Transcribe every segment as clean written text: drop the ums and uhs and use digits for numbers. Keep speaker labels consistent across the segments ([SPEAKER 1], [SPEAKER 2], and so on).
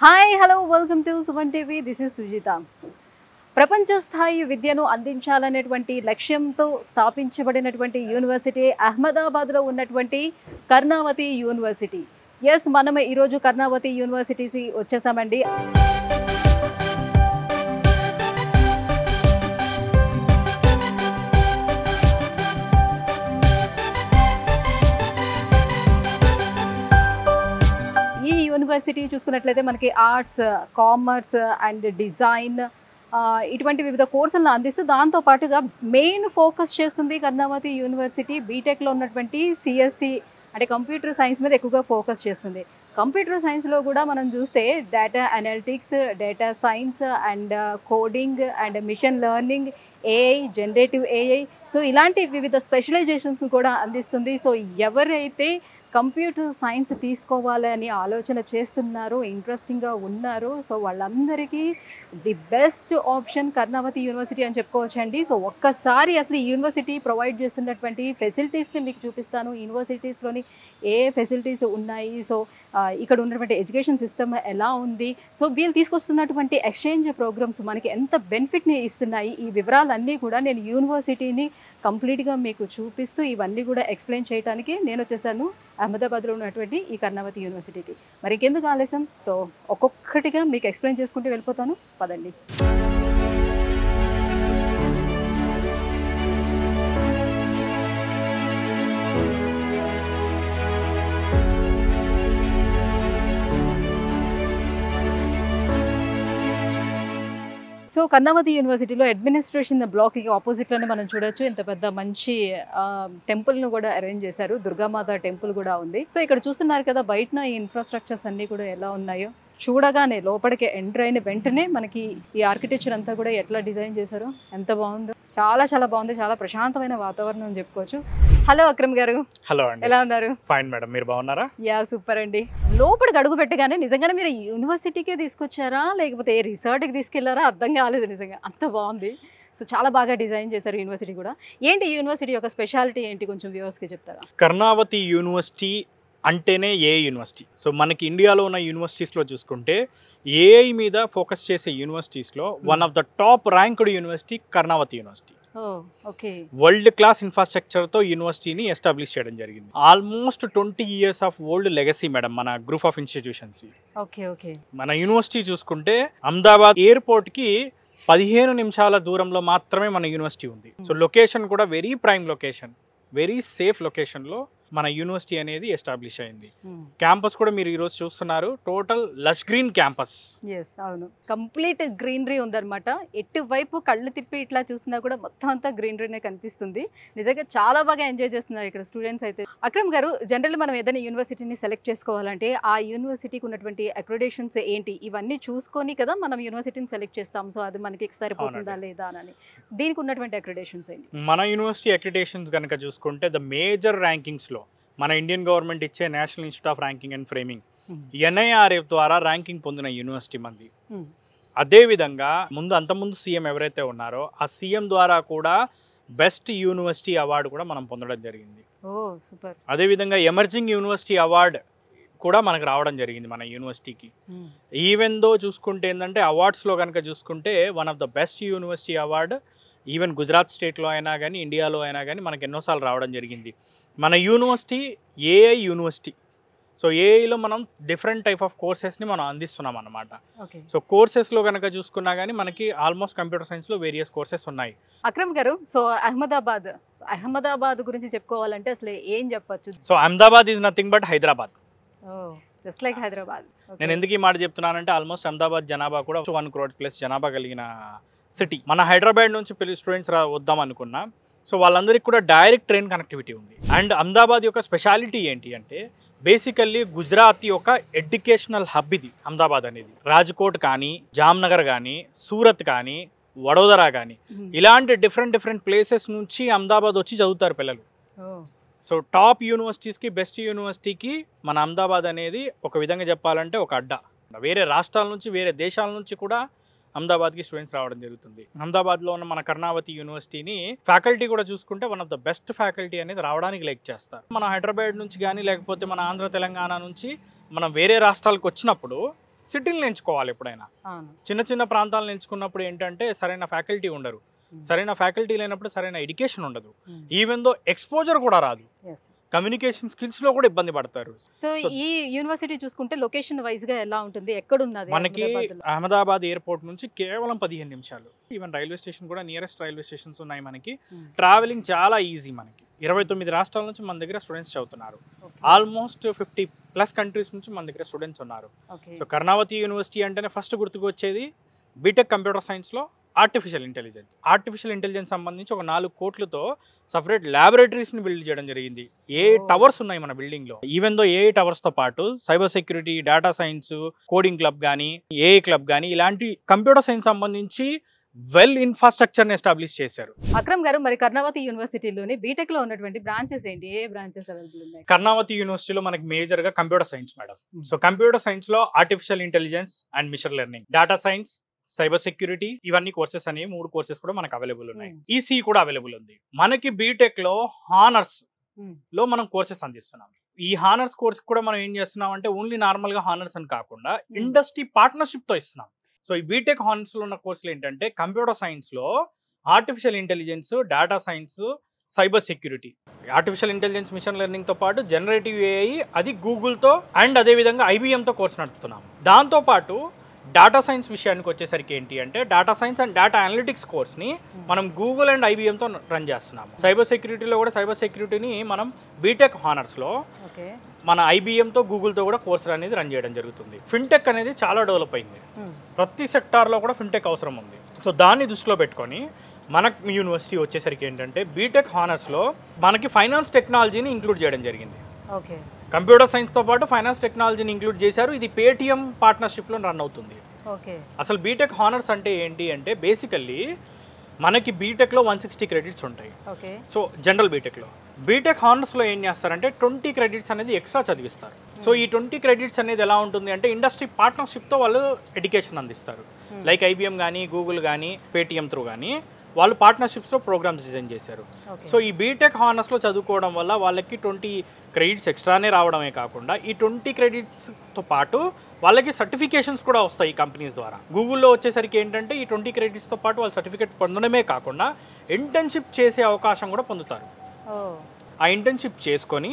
[SPEAKER 1] Hi hello welcome to Suman TV. This is Sujitha. ప్రపంచ స్థాయి విద్యను అందించాలనేటువంటి లక్ష్యంతో స్థాపించబడినటువంటి యూనివర్సిటీ అహ్మదాబాద్లో ఉన్నటువంటి కర్ణావతి యూనివర్సిటీ. ఎస్, మనం ఈరోజు కర్ణావతి యూనివర్సిటీకి వచ్చేసామండి. యూనివర్సిటీ చూసుకున్నట్లయితే మనకి ఆర్ట్స్, కామర్స్ అండ్ డిజైన్ ఇటువంటి వివిధ కోర్సులను అందిస్తూ దాంతో పాటుగా మెయిన్ ఫోకస్ చేస్తుంది కర్ణావతి యూనివర్సిటీ బీటెక్లో ఉన్నటువంటి సిఎస్సి అంటే కంప్యూటర్ సైన్స్ మీద ఎక్కువగా ఫోకస్ చేస్తుంది. కంప్యూటర్ సైన్స్లో కూడా మనం చూస్తే data analytics, data science and coding and machine learning, AI, generative AI, so ఇలాంటి వివిధ స్పెషలైజేషన్స్ కూడా అందిస్తుంది. సో ఎవరైతే కంప్యూటర్ సైన్స్ తీసుకోవాలని ఆలోచన చేస్తున్నారో, ఇంట్రెస్టింగ్గా ఉన్నారో, సో వాళ్ళందరికీ the best option Karnavati university అని చెప్పుకోవచ్చండి. సో ఒక్కసారి అసలు ఈ యూనివర్సిటీ ప్రొవైడ్ చేస్తున్నటువంటి ఫెసిలిటీస్ని మీకు చూపిస్తాను. యూనివర్సిటీస్లోని ఏ ఫెసిలిటీస్ ఉన్నాయి, సో ఇక్కడ ఉన్నటువంటి ఎడ్యుకేషన్ సిస్టమ్ ఎలా ఉంది, సో వీళ్ళు తీసుకొస్తున్నటువంటి ఎక్స్చేంజ్ ప్రోగ్రామ్స్ మనకి ఎంత బెనిఫిట్ని ఇస్తున్నాయి, ఈ వివరాలన్నీ కూడా నేను యూనివర్సిటీని కంప్లీట్గా మీకు చూపిస్తూ ఇవన్నీ కూడా ఎక్స్ప్లెయిన్ చేయడానికి నేను వచ్చేసాను అహ్మదాబాద్లో ఉన్నటువంటి ఈ కర్ణావతి యూనివర్సిటీకి. మరి ఇంకెందుకు ఆలస్యం, సో ఒక్కొక్కటిగా మీకు ఎక్స్ప్లెయిన్ చేసుకుంటూ వెళ్ళిపోతాను, పదండి. సో కర్ణావతి యూనివర్సిటీలో అడ్మినిస్ట్రేషన్ బ్లాక్కి ఆపోజిట్లోనే మనం చూడొచ్చు ఎంత పెద్ద మంచి టెంపుల్ను కూడా అరేంజ్ చేశారు. దుర్గామాత టెంపుల్ కూడా ఉంది. సో ఇక్కడ చూస్తున్నారు కదా బయటన ఈ ఇన్ఫ్రాస్ట్రక్చర్స్ అన్నీ కూడా ఎలా ఉన్నాయో. చూడగానే లోపలికి ఎంటర్ అయిన వెంటనే మనకి ఈ ఆర్కిటెక్చర్ అంతా కూడా ఎట్లా డిజైన్ చేశారో ఎంత బాగుందో. చాలా చాలా బాగుంది. చాలా ప్రశాంతమైన వాతావరణం అని చెప్పుకోవచ్చు. హలో అక్రమ్ గారు.
[SPEAKER 2] హలో అండి.
[SPEAKER 1] ఎలా ఉన్నారు?
[SPEAKER 2] ఫైన్ మేడం, మీరు బాగున్నారా?
[SPEAKER 1] యా, సూపర్ అండి. లోపలికి అడుగు పెట్టగానే నిజంగానే మీరు యూనివర్సిటీకే తీసుకొచ్చారా లేకపోతే ఏ రిసార్ట్కి తీసుకెళ్లారా అర్థం కాలేదు. నిజంగా అంత బాగుంది. సో చాలా బాగా డిజైన్ చేశారు యూనివర్సిటీ కూడా. ఏంటి యూనివర్సిటీ యొక్క స్పెషాలిటీ ఏంటి, కొంచెం వ్యూవర్స్కి చెప్తారా?
[SPEAKER 2] కర్ణావతి యూనివర్సిటీ అంటేనే ఏఐ యూనివర్సిటీ. సో మనకి ఇండియాలో ఉన్న యూనివర్సిటీస్లో చూసుకుంటే ఏఐ మీద ఫోకస్ చేసే యూనివర్సిటీస్లో one of the top ranked university Karnavati university. World class ఇన్ఫ్రాస్ట్రక్చర్తో యూనివర్సిటీని ఎస్టాబ్లిష్ చేయడం జరిగింది. Almost 20 years of old legacy madam మన గ్రూప్ ఆఫ్ ఇన్స్టిట్యూషన్స్. మన యూనివర్సిటీ చూసుకుంటే అహ్మదాబాద్ ఎయిర్పోర్ట్కి 15 నిమిషాల దూరంలో మాత్రమే మన యూనివర్సిటీ ఉంది. సో లొకేషన్ కూడా very prime location, very safe లొకేషన్లో మన యూనివర్సిటీ అనేది ఎస్టాబ్లిష్ అయింది. క్యాంపస్ కూడా మీరు ఈరోజు చూస్తున్నారు, టోటల్ లష్ గ్రీన్ క్యాంపస్.
[SPEAKER 1] అవును, కంప్లీట్ గ్రీనరీ ఉందన్నమాట. ఎటువైపు కళ్ళు తిప్పి ఇట్లా చూసినా కూడా మొత్తం అంతా గ్రీనరీనే కనిపిస్తుంది. నిజంగా చాలా బాగా ఎంజాయ్ చేస్తున్నారు ఇక్కడ స్టూడెంట్స్ అయితే. అక్రమ్ గారు, జనరల్ మనం ఏదైనా యూనివర్సిటీని సెలెక్ట్ చేసుకోవాలంటే ఆ యూనివర్సిటీకి ఉన్నటువంటి అక్రిడేషన్స్ ఏంటి, ఇవన్నీ చూసుకొని కదా మనం యూనివర్సిటీని సెలెక్ట్ చేస్తాం. సో అది మనకి సరిపోతుందా లేదా అని దీనికి ఉన్నటువంటి అక్రిడేషన్స్ ఏంటి?
[SPEAKER 2] మన యూనివర్సిటీ అక్రిడేషన్స్ కనుక చూసుకుంటే ద మేజర్ ర్యాంకింగ్స్లో మన ఇండియన్ గవర్నమెంట్ ఇచ్చే national institute of ranking and framing NIRF ద్వారా ర్యాంకింగ్ పొందిన యూనివర్సిటీ మంది. అదేవిధంగా అంతకుముందు సీఎం ఎవరైతే ఉన్నారో ఆ సీఎం ద్వారా కూడా బెస్ట్ యూనివర్సిటీ అవార్డు కూడా మనం పొందడం జరిగింది. అదేవిధంగా ఎమర్జింగ్ యూనివర్సిటీ అవార్డు కూడా మనకు రావడం జరిగింది మన యూనివర్సిటీకి. ఈవెన్ దో చూసుకుంటే ఏంటంటే అవార్డ్స్లో కనుక చూసుకుంటే one of the best university award even Gujarat స్టేట్లో అయినా కానీ ఇండియాలో అయినా కానీ మనకు ఎన్నోసార్లు రావడం జరిగింది. మన యూనివర్సిటీ ఏఐ యూనివర్సిటీ. సో ఏఐలో మనం డిఫరెంట్ టైప్ ఆఫ్ కోర్సెస్ని మనం అందిస్తున్నాం అన్నమాట. సో కోర్సెస్లో కనుక చూసుకున్నా కానీ మనకి ఆల్మోస్ట్ కంప్యూటర్ సైన్స్లో వేరియస్ కోర్సెస్ ఉన్నాయి.
[SPEAKER 1] అక్రమ్ గారు, సో అహ్మదాబాద్ గురించి చెప్పుకోవాలంటే అసలు ఏం చెప్పచ్చు?
[SPEAKER 2] So Ahmedabad is nothing but Hyderabad.
[SPEAKER 1] Just like Hyderabad.
[SPEAKER 2] నేను ఎందుకు ఈ మాట చెప్తున్నానంటే ఆల్మోస్ట్ అహ్మదాబాద్ జనాభా కూడా 1 crore ప్లస్ జనాభా కలిగిన సిటీ. మన హైదరాబాద్ నుంచి స్టూడెంట్స్ వద్దాం అనుకున్నా, సో వాళ్ళందరికీ కూడా డైరెక్ట్ ట్రైన్ కనెక్టివిటీ ఉంది. అండ్ అహ్మదాబాద్ యొక్క స్పెషాలిటీ ఏంటి అంటే బేసికల్లీ గుజరాత్ యొక్క ఎడ్యుకేషనల్ హబ్ ఇది అహ్మదాబాద్ అనేది. రాజ్కోట్ కానీ, జామ్నగర్ కానీ, సూరత్ కానీ, వడోదరా కానీ ఇలాంటి డిఫరెంట్ ప్లేసెస్ నుంచి అహ్మదాబాద్ వచ్చి చదువుతారు పిల్లలు. సో టాప్ యూనివర్సిటీస్కి, బెస్ట్ యూనివర్సిటీకి మన అహ్మదాబాద్ అనేది ఒక విధంగా చెప్పాలంటే ఒక అడ్డా. వేరే రాష్ట్రాల నుంచి, వేరే దేశాల నుంచి కూడా అహ్మదాబాద్కి స్టూడెంట్స్ రావడం జరుగుతుంది. అహ్మదాబాద్లో ఉన్న మన కర్ణావతి యూనివర్సిటీని ఫ్యాకల్టీ కూడా చూసుకుంటే one of the best faculty అనేది రావడానికి లైక్ చేస్తారు. మన హైదరాబాద్ నుంచి కానీ లేకపోతే మన ఆంధ్ర తెలంగాణ నుంచి మనం వేరే రాష్ట్రాలకు వచ్చినప్పుడు సిటీలను ఎంచుకోవాలి ఎప్పుడైనా.
[SPEAKER 1] అవును.
[SPEAKER 2] చిన్న చిన్న ప్రాంతాలను ఎంచుకున్నప్పుడు ఏంటంటే సరైన ఫ్యాకల్టీ ఉండరు, సరైన ఫ్యాకల్టీ లేనప్పుడు సరైన ఎడ్యుకేషన్ ఉండదు, ఈవెన్ దో ఎక్స్పోజర్ కూడా రాదు, కమ్యూనికేషన్ స్కిల్స్ లో కూడా ఇబ్బంది పడతారు.
[SPEAKER 1] సో ఈ యూనివర్సిటీ చూసుకుంటే లొకేషన్ వైజ్ గా ఎలా ఉంటుంది, ఎక్కడ ఉన్నది?
[SPEAKER 2] మనకి అహ్మదాబాద్ ఎయిర్పోర్ట్ నుంచి కేవలం 15 నిమిషాలు. ఈవెన్ రైల్వే స్టేషన్ కూడా నియరెస్ట్ రైల్వే స్టేషన్స్ ఉన్నాయి మనకి. ట్రావెలింగ్ చాలా ఈజీ. మనకి 29 రాష్ట్రాల నుంచి మన దగ్గర స్టూడెంట్స్ చదువుతున్నారు. ఆల్మోస్ట్ 50+ కంట్రీస్ నుంచి మన దగ్గర స్టూడెంట్స్ ఉన్నారు. సో కర్ణావతి యూనివర్సిటీ అంటేనే ఫస్ట్ గుర్తుకు వచ్చేది బీటెక్ కంప్యూటర్ సైన్స్ లో ఆర్టిఫిషియల్ ఇంటెలిజెన్స్ సంబంధించి ఒక 4 కోట్లతో సపరేట్ ల్యాబొరేటరీస్ ని బిల్డ్ చేయడం జరిగింది. ఏ టవర్స్ ఉన్నాయి మన బిల్డింగ్ లో. ఈవెన్ దో ఏ టవర్స్ తో పాటు cyber security, data science, coding club కానీ, ఏఐ క్లబ్ కానీ ఇలాంటి కంప్యూటర్ సైన్స్ సంబంధించి వెల్ ఇన్ఫ్రాస్ట్రక్చర్ ని ఎస్టాబ్లిష్ చేశారు.
[SPEAKER 1] అక్రమ్ గారు, మరి కర్ణావతి యూనివర్సిటీలోని బీటెక్ లో ఉన్నటువంటి బ్రాంచెస్ ఏంటి? ఏ బ్రాంచెస్ అవైలబుల్ ఉన్నాయి?
[SPEAKER 2] కర్ణావతి యూనివర్సిటీలో మనకి మేజర్ గా computer science madam. So computer science లో artificial intelligence and machine learning, data science, cyber security, ఇవన్నీ కోర్సెస్ అనేవి 3 కోర్సెస్ కూడా మనకు అవైలబుల్ ఉన్నాయి. ఈసీ కూడా అవైలబుల్ ఉంది. మనకి బీటెక్ లో హానర్స్ లో మనం కోర్సెస్ అందిస్తున్నాం. ఈ హానర్స్ కోర్స్ కూడా మనం ఏం చేస్తున్నాం అంటే ఓన్లీ నార్మల్ గా హానర్స్ అని కాకుండా ఇండస్ట్రీ పార్ట్నర్షిప్ తో ఇస్తున్నాం. సో ఈ బీటెక్ హానర్స్ లో ఉన్న కోర్సులు ఏంటంటే కంప్యూటర్ సైన్స్ లో artificial intelligence, data science, cyber security, artificial intelligence, machine learning తో పాటు జనరేటివ్ ఏఐ, అది గూగుల్ తో అండ్ అదే విధంగా IBM తో కోర్స్ నడుపుతున్నాం. దాంతో పాటు డేటా సైన్స్ విషయానికి వచ్చేసరికి ఏంటి అంటే data science and data analytics కోర్స్ని మనం గూగుల్ అండ్ IBMతో రన్ చేస్తున్నాము. సైబర్ సెక్యూరిటీలో కూడా సైబర్ సెక్యూరిటీని మనం బీటెక్ హానర్స్లో మన IBMతో గూగుల్తో కూడా కోర్స్ అనేది రన్ చేయడం జరుగుతుంది. ఫిన్టెక్ అనేది చాలా డెవలప్ అయింది. ప్రతి సెక్టార్లో కూడా ఫిన్టెక్ అవసరం ఉంది. సో దాన్ని దృష్టిలో పెట్టుకొని మన యూనివర్సిటీ వచ్చేసరికి ఏంటంటే బీటెక్ హానర్స్లో మనకి ఫైనాన్స్ టెక్నాలజీని ఇంక్లూడ్ చేయడం జరిగింది. కంప్యూటర్ సైన్స్తో పాటు ఫైనాన్స్ టెక్నాలజీని ఇంక్లూడ్ చేశారు. ఇది పేటిఎం పార్ట్నర్షిప్లో రన్ అవుతుంది. అసలు బీటెక్ హానర్స్ అంటే ఏంటి అంటే బేసికల్లీ మనకి బీటెక్లో 160 క్రెడిట్స్ ఉంటాయి. సో జనరల్ బీటెక్ హానర్స్లో ఏం చేస్తారంటే 20 క్రెడిట్స్ అనేది ఎక్స్ట్రా చదివిస్తారు. సో ఈ 20 క్రెడిట్స్ అనేది ఎలా ఉంటుంది అంటే ఇండస్ట్రీ పార్ట్నర్షిప్తో వాళ్ళు ఎడ్యుకేషన్ అందిస్తారు. లైక్ IBM కానీ, గూగుల్ కానీ, పేటిఎం త్రూ కానీ వాళ్ళు పార్ట్నర్షిప్స్లో ప్రోగ్రామ్స్ డిజైన్ చేశారు. సో ఈ బీటెక్ హానర్స్లో చదువుకోవడం వల్ల వాళ్ళకి 20 క్రెడిట్స్ ఎక్స్ట్రానే రావడమే కాకుండా ఈ 20 క్రెడిట్స్తో పాటు వాళ్ళకి సర్టిఫికేషన్స్ కూడా వస్తాయి ఈ కంపెనీస్ ద్వారా. గూగుల్లో వచ్చేసరికి ఏంటంటే ఈ 20 క్రెడిట్స్తో పాటు వాళ్ళు సర్టిఫికేట్ పొందడమే కాకుండా ఇంటర్న్షిప్ చేసే అవకాశం కూడా పొందుతారు. ఆ ఇంటర్న్షిప్ చేసుకొని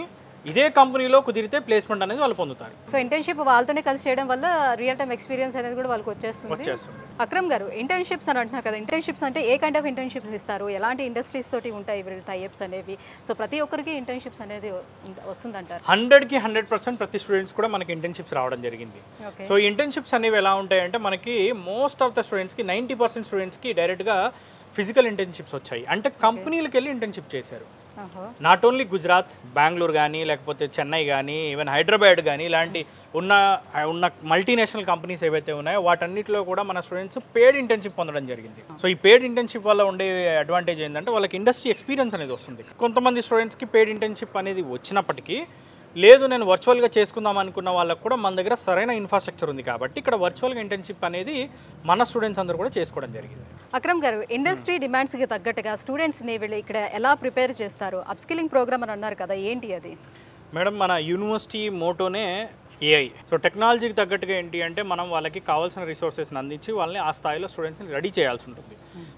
[SPEAKER 2] ఇదే కంపెనీలో కుదిరితే ప్లేస్మెంట్ అనేది వాళ్ళు పొందుతారు.
[SPEAKER 1] సో ఇంటర్న్షిప్ వాళ్ళతోనే కలిసి చేయడం వల్ల రియల్ టైమ్ ఎక్స్పీరియన్స్ అనేది కూడా వాళ్ళకి వచ్చేస్తుంది. అక్రమ్ గారు, ఇంటర్న్షిప్స్ అని అంటున్నారు కదా, ఇంటర్న్షిప్స్ అంటే ఏ కైండ్ ఆఫ్ ఇంటర్న్షిప్స్ ఇస్తారు, ఎలాంటి ఇండస్ట్రీస్ తోటి ఉంటాయి వీళ్ళ టైప్స్ అనేవి? సో ప్రతి ఒక్కరికి ఇంటర్న్షిప్స్ అనేది వస్తుందంటారు?
[SPEAKER 2] 100కి 100% ప్రతి స్టూడెంట్స్ కూడా మనకి ఇంటర్న్షిప్స్ రావడం జరిగింది. సో ఇంటర్న్షిప్స్ అనేవి ఎలా ఉంటాయంటే మనకి మోస్ట్ ఆఫ్ ద స్టూడెంట్స్కి 90% స్టూడెంట్స్కి డైరెక్ట్గా ఫిజికల్ ఇంటర్న్షిప్స్ వచ్చాయి. అంటే కంపెనీలకు వెళ్ళి ఇంటర్న్షిప్ చేశారు. నాట్ ఓన్లీ గుజరాత్, బెంగళూరు కానీ, లేకపోతే చెన్నై కానీ, ఈవెన్ హైదరాబాద్ కానీ, ఇలాంటి ఉన్న మల్టీనేషనల్ కంపెనీస్ ఏవైతే ఉన్నాయో వాటన్నిటిలో కూడా మన స్టూడెంట్స్ పేడ్ ఇంటర్న్షిప్ పొందడం జరిగింది. సో ఈ పేడ్ ఇంటర్న్షిప్ వల్ల ఉండే అడ్వాంటేజ్ ఏంటంటే వాళ్ళకి ఇండస్ట్రీ ఎక్స్పీరియన్స్ అనేది వస్తుంది. కొంతమంది స్టూడెంట్స్కి పేడ్ ఇంటర్న్షిప్ అనేది వచ్చినప్పటికీ లేదు నేను వర్చువల్గా చేసుకుందాం అనుకున్న వాళ్ళకు కూడా మన దగ్గర సరైన ఇన్ఫ్రాస్ట్రక్చర్ ఉంది కాబట్టి ఇక్కడ వర్చువల్గా ఇంటర్న్షిప్ అనేది మన స్టూడెంట్స్ అందరూ కూడా చేసుకోవడం జరిగింది.
[SPEAKER 1] అక్రమ్ గారు, ఇండస్ట్రీ డిమాండ్స్కి తగ్గట్టుగా స్టూడెంట్స్ని వీళ్ళు ఇక్కడ ఎలా ప్రిపేర్ చేస్తారు? అప్స్కిల్లింగ్ ప్రోగ్రామ్ అని అన్నారు కదా, ఏంటి అది?
[SPEAKER 2] మేడం, మన యూనివర్సిటీ మోటోనే AI. సో టెక్నాలజీకి తగ్గట్టుగా ఏంటి అంటే మనం వాళ్ళకి కావాల్సిన రిసోర్సెస్ని అందించి వాళ్ళని ఆ స్థాయిలో స్టూడెంట్స్ని రెడీ చేయాల్సి ఉంటుంది.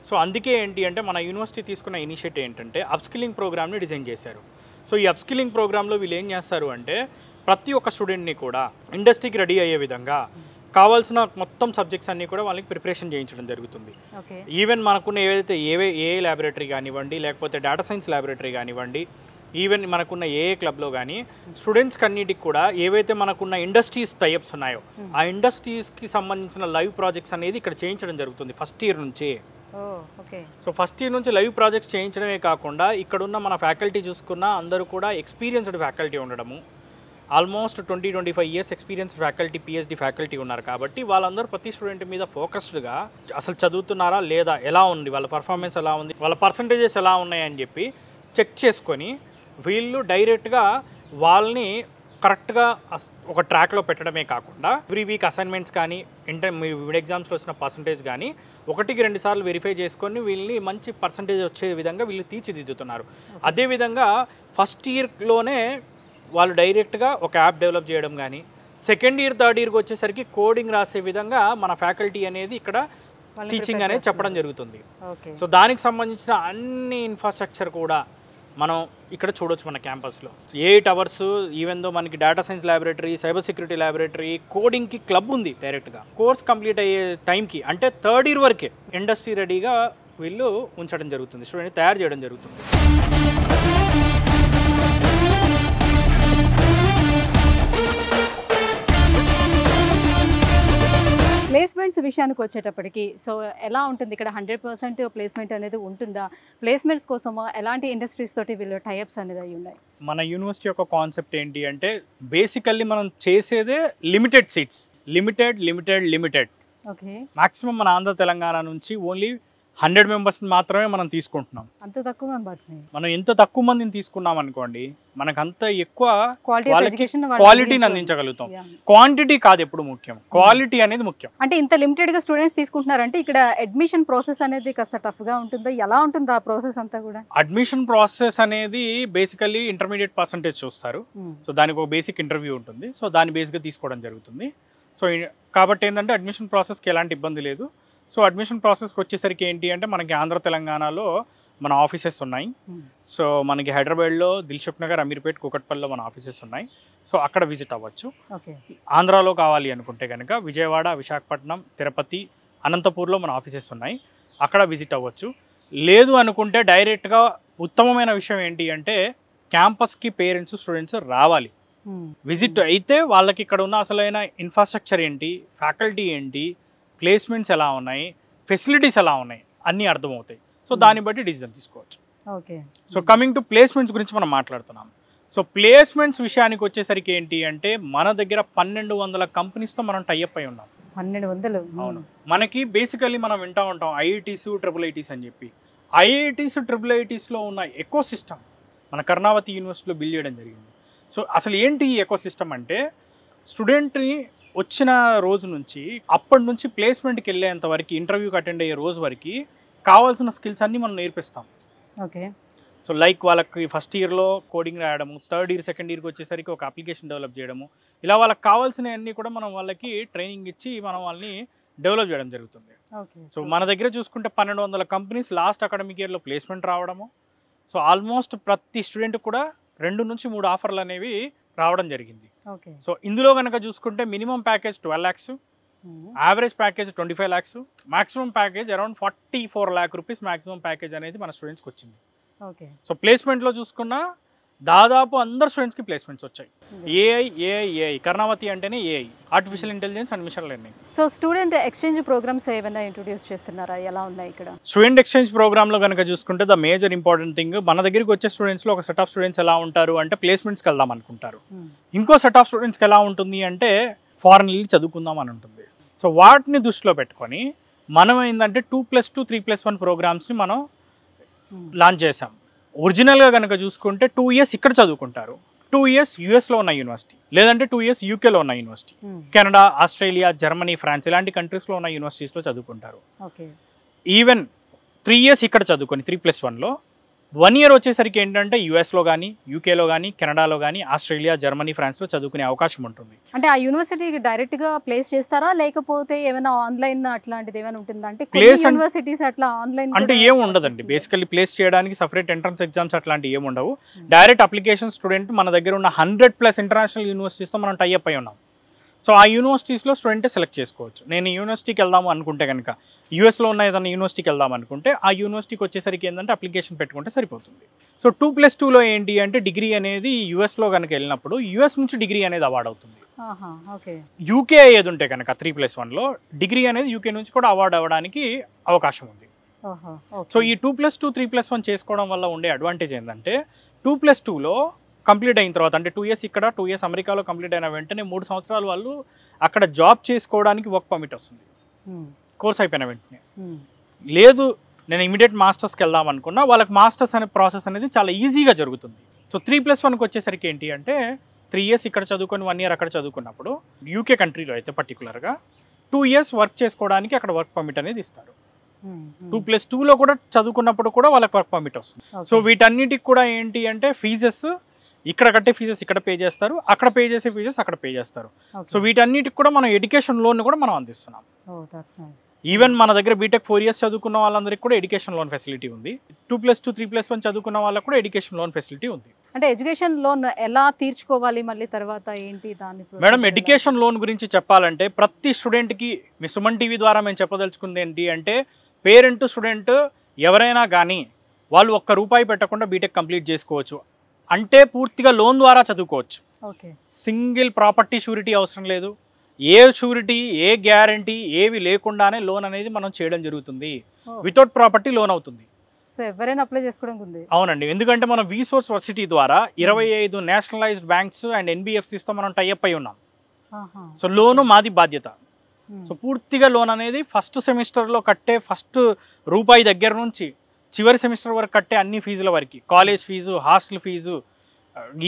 [SPEAKER 2] సో అందుకే ఏంటి అంటే మన యూనివర్సిటీ తీసుకున్న ఇనిషియేటివ్ ఏంటంటే అప్స్కిల్లింగ్ ప్రోగ్రామ్ని డిజైన్ చేశారు. సో ఈ అప్స్కిల్లింగ్ ప్రోగ్రాంలో వీళ్ళు ఏం చేస్తారు అంటే ప్రతి ఒక్క స్టూడెంట్ని కూడా ఇండస్ట్రీకి రెడీ అయ్యే విధంగా కావాల్సిన మొత్తం సబ్జెక్ట్స్ అన్నీ కూడా వాళ్ళకి ప్రిపరేషన్ చేయించడం జరుగుతుంది. ఈవెన్ మనకున్న ఏవైతే ఏఐ ల్యాబొరేటరీ కానివ్వండి, లేకపోతే డేటా సైన్స్ ల్యాబొరేటరీ కానివ్వండి, ఈవెన్ మనకున్న ఏఐ క్లబ్లో కానీ స్టూడెంట్స్కి అన్నిటికి కూడా ఏవైతే మనకున్న ఇండస్ట్రీస్ టైప్స్ ఉన్నాయో ఆ ఇండస్ట్రీస్కి సంబంధించిన లైవ్ ప్రాజెక్ట్స్ అనేది ఇక్కడ చేయించడం జరుగుతుంది ఫస్ట్ ఇయర్ నుంచి. సో ఫస్ట్ ఇయర్ నుంచి లైవ్ ప్రాజెక్ట్స్ చేయించడమే కాకుండా ఇక్కడున్న మన ఫ్యాకల్టీ చూసుకున్న అందరూ కూడా ఎక్స్పీరియన్స్డ్ ఫ్యాకల్టీ ఉండడము, almost 20-25 years experience faculty, PhD faculty ఉన్నారు కాబట్టి వాళ్ళందరూ ప్రతి స్టూడెంట్ మీద ఫోకస్డ్గా అసలు చదువుతున్నారా లేదా, ఎలా ఉంది వాళ్ళ పర్ఫార్మెన్స్, ఎలా ఉంది వాళ్ళ పర్సంటేజెస్ ఎలా ఉన్నాయని చెప్పి చెక్ చేసుకొని వీళ్ళు డైరెక్ట్గా వాళ్ళని కరెక్ట్గా ఒక ట్రాక్లో పెట్టడమే కాకుండా ఎవ్రీ వీక్ అసైన్మెంట్స్ కానీ మిడ్ ఎగ్జామ్స్లో వచ్చిన పర్సంటేజ్ కానీ 1-2 సార్లు వెరిఫై చేసుకొని వీళ్ళని మంచి పర్సంటేజ్ వచ్చే విధంగా వీళ్ళు తీర్చిదిద్దుతున్నారు. అదేవిధంగా ఫస్ట్ ఇయర్లోనే వాళ్ళు డైరెక్ట్గా ఒక యాప్ డెవలప్ చేయడం కానీ, సెకండ్ ఇయర్ థర్డ్ ఇయర్కి వచ్చేసరికి కోడింగ్ రాసే విధంగా మన ఫ్యాకల్టీ అనేది ఇక్కడ టీచింగ్ అనేది చెప్పడం జరుగుతుంది. సో దానికి సంబంధించిన అన్ని ఇన్ఫ్రాస్ట్రక్చర్ కూడా మనం ఇక్కడ చూడొచ్చు మన క్యాంపస్లో. 8 hours ఈవెన్ దో మనకి data science laboratory, cyber security laboratory, కోడింగ్కి క్లబ్ ఉంది డైరెక్ట్గా. కోర్స్ కంప్లీట్ అయ్యే టైంకి అంటే థర్డ్ ఇయర్ వరకే ఇండస్ట్రీ రెడీగా వీళ్ళు ఉంచడం జరుగుతుంది, స్టూడెంట్ తయారు చేయడం జరుగుతుంది.
[SPEAKER 1] ప్లేస్మెంట్స్ విషయానికి వచ్చేటప్పటికి సో ఎలా ఉంటుంది ఇక్కడ? 100% ప్లేస్మెంట్ అనేది ఉంటుందా? ప్లేస్మెంట్స్ కోసం ఎలాంటి ఇండస్ట్రీస్ తోటి వీళ్ళు టైఅప్స్ అనేది అయి ఉన్నాయి?
[SPEAKER 2] మన యూనివర్సిటీ యొక్క కాన్సెప్ట్ ఏంటి అంటే బేసికల్లీ మనం చేసేదే limited seats, limited.
[SPEAKER 1] Okay.
[SPEAKER 2] Maximum మన ఆంధ్ర తెలంగాణ నుంచి ఓన్లీ 100 members మాత్రమే మనం తీసుకుంటున్నాం.
[SPEAKER 1] అంత తక్కువ మెంబర్స్
[SPEAKER 2] మనం ఎంత తక్కువ మందిని తీసుకున్నాం అనుకోండి, మనకు అంత ఎక్కువ
[SPEAKER 1] క్వాలిటీని
[SPEAKER 2] క్వాలిటీని అందించగలుగుతాం. క్వాంటిటీ కాదు ఎప్పుడు ముఖ్యం, క్వాలిటీ అనేది ముఖ్యం.
[SPEAKER 1] అంటే ఇంత లిమిటెడ్ గా స్టూడెంట్స్ తీసుకుంటున్నారంటే ఇక్కడ అడ్మిషన్ ప్రాసెస్ అనేది కాస్త టఫ్ గా ఉంటుందా? ఎలా ఉంటుంది ఆ ప్రాసెస్ అంతా కూడా?
[SPEAKER 2] అడ్మిషన్ ప్రాసెస్ అనేది బేసికల్లీ ఇంటర్మీడియట్ పర్సంటేజ్ చూస్తారు. సో దానికి ఒక బేసిక్ ఇంటర్వ్యూ ఉంటుంది. సో దాని బేస్గా తీసుకోవడం జరుగుతుంది. సో కాబట్టి ఏంటంటే అడ్మిషన్ ప్రాసెస్కి ఎలాంటి ఇబ్బంది లేదు. సో అడ్మిషన్ ప్రాసెస్కి వచ్చేసరికి ఏంటి అంటే మనకి ఆంధ్ర తెలంగాణలో మన ఆఫీసెస్ ఉన్నాయి. సో మనకి హైదరాబాద్లో దిల్సుఖ్ నగర్, అమీర్పేట్, కూకట్పల్లిలో మన ఆఫీసెస్ ఉన్నాయి. సో అక్కడ విజిట్ అవ్వచ్చు. ఆంధ్రాలో కావాలి అనుకుంటే కనుక విజయవాడ, విశాఖపట్నం, తిరుపతి, అనంతపూర్లో మన ఆఫీసెస్ ఉన్నాయి, అక్కడ విజిట్ అవ్వచ్చు. లేదు అనుకుంటే డైరెక్ట్గా ఉత్తమమైన విషయం ఏంటి అంటే క్యాంపస్కి పేరెంట్స్, స్టూడెంట్స్ రావాలి. విజిట్ అయితే వాళ్ళకి ఇక్కడ ఉన్న అసలైన ఇన్ఫ్రాస్ట్రక్చర్ ఏంటి, ఫ్యాకల్టీ ఏంటి, ప్లేస్మెంట్స్ ఎలా ఉన్నాయి, ఫెసిలిటీస్ ఎలా ఉన్నాయి అన్నీ అర్థమవుతాయి. సో దాన్ని బట్టి డిసిజన్ తీసుకోవచ్చు.
[SPEAKER 1] Okay.
[SPEAKER 2] So coming to placements గురించి మనం మాట్లాడుతున్నాం. సో ప్లేస్మెంట్స్ విషయానికి వచ్చేసరికి ఏంటి అంటే మన దగ్గర 1200 కంపెనీస్తో మనం టైఅప్ అయి ఉన్నాం.
[SPEAKER 1] 1200?
[SPEAKER 2] అవును. మనకి బేసికల్లీ మనం వింటూ ఉంటాం ఐఐటీస్, IIITs అని చెప్పి. ఐఐటీస్, IIITsలో ఉన్న ఎకో సిస్టమ్ మన కర్ణావతి యూనివర్సిటీలో బిల్డ్ చేయడం జరిగింది. సో అసలు ఏంటి ఈ ఎకో సిస్టమ్ అంటే స్టూడెంట్ని వచ్చిన రోజు నుంచి అప్పటి నుంచి ప్లేస్మెంట్కి వెళ్ళేంత వరకు, ఇంటర్వ్యూకి అటెండ్ అయ్యే రోజు వరకు కావాల్సిన స్కిల్స్ అన్నీ మనం నేర్పిస్తాం.
[SPEAKER 1] ఓకే.
[SPEAKER 2] సో లైక్ వాళ్ళకి ఫస్ట్ ఇయర్లో కోడింగ్ రాయడము, థర్డ్ ఇయర్ సెకండ్ ఇయర్కి వచ్చేసరికి ఒక అప్లికేషన్ డెవలప్ చేయడము, ఇలా వాళ్ళకి కావాల్సినవన్నీ కూడా మనం వాళ్ళకి ట్రైనింగ్ ఇచ్చి మనం వాళ్ళని డెవలప్ చేయడం జరుగుతుంది. సో మన దగ్గర చూసుకుంటే 1200 కంపెనీస్ లాస్ట్ అకాడమిక్ ఇయర్లో ప్లేస్మెంట్ రావడము. సో ఆల్మోస్ట్ ప్రతి స్టూడెంట్ కూడా 2 నుంచి 3 ఆఫర్లు అనేవి రావడం జరిగింది. సో ఇందులో కనుక చూసుకుంటే minimum package 12 lakhs, average package 25 lakhs, maximum package around 44 lakh rupees maximum package అనేది మన స్టూడెంట్స్కి వచ్చింది. సో ప్లేస్మెంట్లో చూసుకున్నా దాదాపు అందరు స్టూడెంట్స్కి ప్లేస్మెంట్స్ వచ్చాయి. ఏఐ కర్ణావతి అంటేనే AI, artificial intelligence and machine learning.
[SPEAKER 1] So student exchange programmes ఏమైనా ఇంట్రొడ్యూస్ చేస్తున్నారా? ఎలా ఉన్నాయి ఇక్కడ?
[SPEAKER 2] స్టూడెంట్ ఎక్స్చేంజ్ ప్రోగ్రామ్లో కనుక చూసుకుంటే ద మేజర్ ఇంపార్టెంట్ థింగ్, మన దగ్గరికి వచ్చే స్టూడెంట్స్లో ఒక సెట్ ఆఫ్ స్టూడెంట్స్ ఎలా ఉంటారు అంటే ప్లేస్మెంట్స్కి వెళ్దాం అనుకుంటారు. ఇంకో సెట్ ఆఫ్ స్టూడెంట్స్కి ఎలా ఉంటుంది అంటే ఫారెన్ వెళ్ళి చదువుకుందాం అని ఉంటుంది. సో వాటిని దృష్టిలో పెట్టుకొని మనం ఏంటంటే 2+2, 3+1 ప్రోగ్రామ్స్ని మనం లాంచ్ చేసాం. ఒరిజినల్గా కనుక చూసుకుంటే 2 years ఇక్కడ చదువుకుంటారు, 2 years యూఎస్లో ఉన్న యూనివర్సిటీ, లేదంటే 2 years యూకేలో ఉన్న university, Canada, Australia, Germany, France ఇలాంటి కంట్రీస్లో ఉన్న యూనివర్సిటీస్లో చదువుకుంటారు. ఈవెన్ 3 years ఇక్కడ చదువుకొని 3+1లో 1 year వచ్చేసరికి ఏంటంటే యూఎస్లో కానీ, యూకేలో కానీ, కెనడాలో కానీ, ఆస్ట్రేలియా, జర్మనీ, ఫ్రాన్స్లో చదువుకునే అవకాశం ఉంటుంది.
[SPEAKER 1] అంటే ఆ యూనివర్సిటీకి డైరెక్ట్గా ప్లేస్ చేస్తారా లేకపోతే ఏమైనా ఆన్లైన్ అట్లాంటిది ఏమైనా ఉంటుందా? అంటే యూనివర్సిటీస్ అట్లా ఆన్లైన్
[SPEAKER 2] అంటే ఏమి ఉండదండి. బేసికల్లీ ప్లేస్ చేయడానికి సపరేట్ ఎంట్రన్స్ ఎగ్జామ్స్ అట్లాంటివి ఏమి ఉండవు. డైరెక్ట్ అప్లికేషన్ స్టూడెంట్ మన దగ్గర ఉన్న 100+ ఇంటర్నేషనల్ యూనివర్సిటీస్తో మనం టైఅప్ అయి ఉన్నాం. సో ఆ యూనివర్సిటీస్లో స్టూడెంటే సెలెక్ట్ చేసుకోవచ్చు. నేను యూనివర్సిటీకి వెళ్దాము అనుకుంటే కనుక, యూఎస్లో ఉన్న ఏదైనా యూనివర్సిటీకి వెళ్దాం అనుకుంటే ఆ యూనివర్సిటీకి వచ్చేసరికి ఏంటంటే అప్లికేషన్ పెట్టుకుంటే సరిపోతుంది. సో 2+2లో ఏంటి అంటే డిగ్రీ అనేది యూఎస్లో కనుక వెళ్ళినప్పుడు యూఎస్ నుంచి డిగ్రీ అనేది అవార్డ్ అవుతుంది. యూకే అయ్యేది ఉంటే కనుక 3+1లో డిగ్రీ అనేది యూకే నుంచి కూడా అవార్డు అవ్వడానికి అవకాశం ఉంది. సో ఈ 2+2, 3+1 చేసుకోవడం వల్ల ఉండే అడ్వాంటేజ్ ఏంటంటే 2+2లో కంప్లీట్ అయిన తర్వాత అంటే 2 years ఇక్కడ, 2 years అమెరికాలో కంప్లీట్ అయిన వెంటనే 3 సంవత్సరాలు వాళ్ళు అక్కడ జాబ్ చేసుకోవడానికి వర్క్ పర్మిట్ వస్తుంది కోర్స్ అయిపోయిన వెంటనే. లేదు నేను ఇమీడియట్ మాస్టర్స్కి వెళ్దాం అనుకున్నా వాళ్ళకి మాస్టర్స్ అనే ప్రాసెస్ అనేది చాలా ఈజీగా జరుగుతుంది. సో 3+1కి వచ్చేసరికి ఏంటి అంటే 3 years ఇక్కడ చదువుకొని 1 year అక్కడ చదువుకున్నప్పుడు యూకే కంట్రీలో అయితే పర్టికులర్గా 2 years వర్క్ చేసుకోవడానికి అక్కడ వర్క్ పర్మిట్ అనేది ఇస్తారు. 2+2లో కూడా చదువుకున్నప్పుడు కూడా వాళ్ళకి వర్క్ పర్మిట్ వస్తుంది. సో వీటన్నిటికి కూడా ఏంటి అంటే ఫీజెస్ ఇక్కడ కట్టే ఫీజెస్ ఇక్కడ పే చేస్తారు, అక్కడ పే చేసే ఫీజెస్ అక్కడ పే చేస్తారు. సో వీటన్నిటికి కూడా మనం ఎడ్యుకేషన్ లోన్ కూడా మనం అందిస్తున్నాం. ఈవెన్ మన దగ్గర బీటెక్ 4 years చదువుకున్న వాళ్ళందరికీ కూడా ఎడ్యుకేషన్ లోన్ ఫెసిలిటీ ఉంది. 2+2 3+1 చదువుకున్న వాళ్ళకి కూడా ఎడ్యుకేషన్ లోన్ ఫెసిలిటీ ఉంది.
[SPEAKER 1] అంటే ఎడ్యుకేషన్ లోన్ ఎలా తీర్చుకోవాలి, మళ్ళీ తర్వాత ఏంటి దాని?
[SPEAKER 2] మేడం, ఎడ్యుకేషన్ లోన్ గురించి చెప్పాలంటే ప్రతి స్టూడెంట్కి మీ సుమన్ టీవీ ద్వారా మేము చెప్పదలుచుకుంది ఏంటి అంటే, పేరెంట్ స్టూడెంట్ ఎవరైనా కానీ వాళ్ళు ₹1 పెట్టకుండా బీటెక్ కంప్లీట్ చేసుకోవచ్చు. అంటే పూర్తిగా లోన్ ద్వారా చదువుకోవచ్చు. సింగిల్ ప్రాపర్టీ షూరిటీ అవసరం లేదు. ఏ షూరిటీ, ఏ గ్యారంటీ ఏవి లేకుండానే లోన్ అనేది మనం చేయడం జరుగుతుంది. వితౌట్ ప్రాపర్టీ లోన్ అవుతుంది.
[SPEAKER 1] సో ఎవరైనా అప్లై చేసుకోవడానికి ఉంది?
[SPEAKER 2] అవునండి, ఎందుకంటే మనం విసోర్స్ వర్సిటీ ద్వారా 25 నేషనలైజ్డ్ బ్యాంక్స్ అండ్ NBFCs తో మనం టైఅప్ అయి ఉన్నాం. సో లోను మాది బాధ్యత. సో పూర్తిగా లోన్ అనేది ఫస్ట్ సెమిస్టర్లో కట్టే ఫస్ట్ రూపాయి దగ్గర నుంచి చివరి సెమిస్టర్ వరకు కట్టే అన్ని ఫీజుల వరకు, college fee, hostel fee,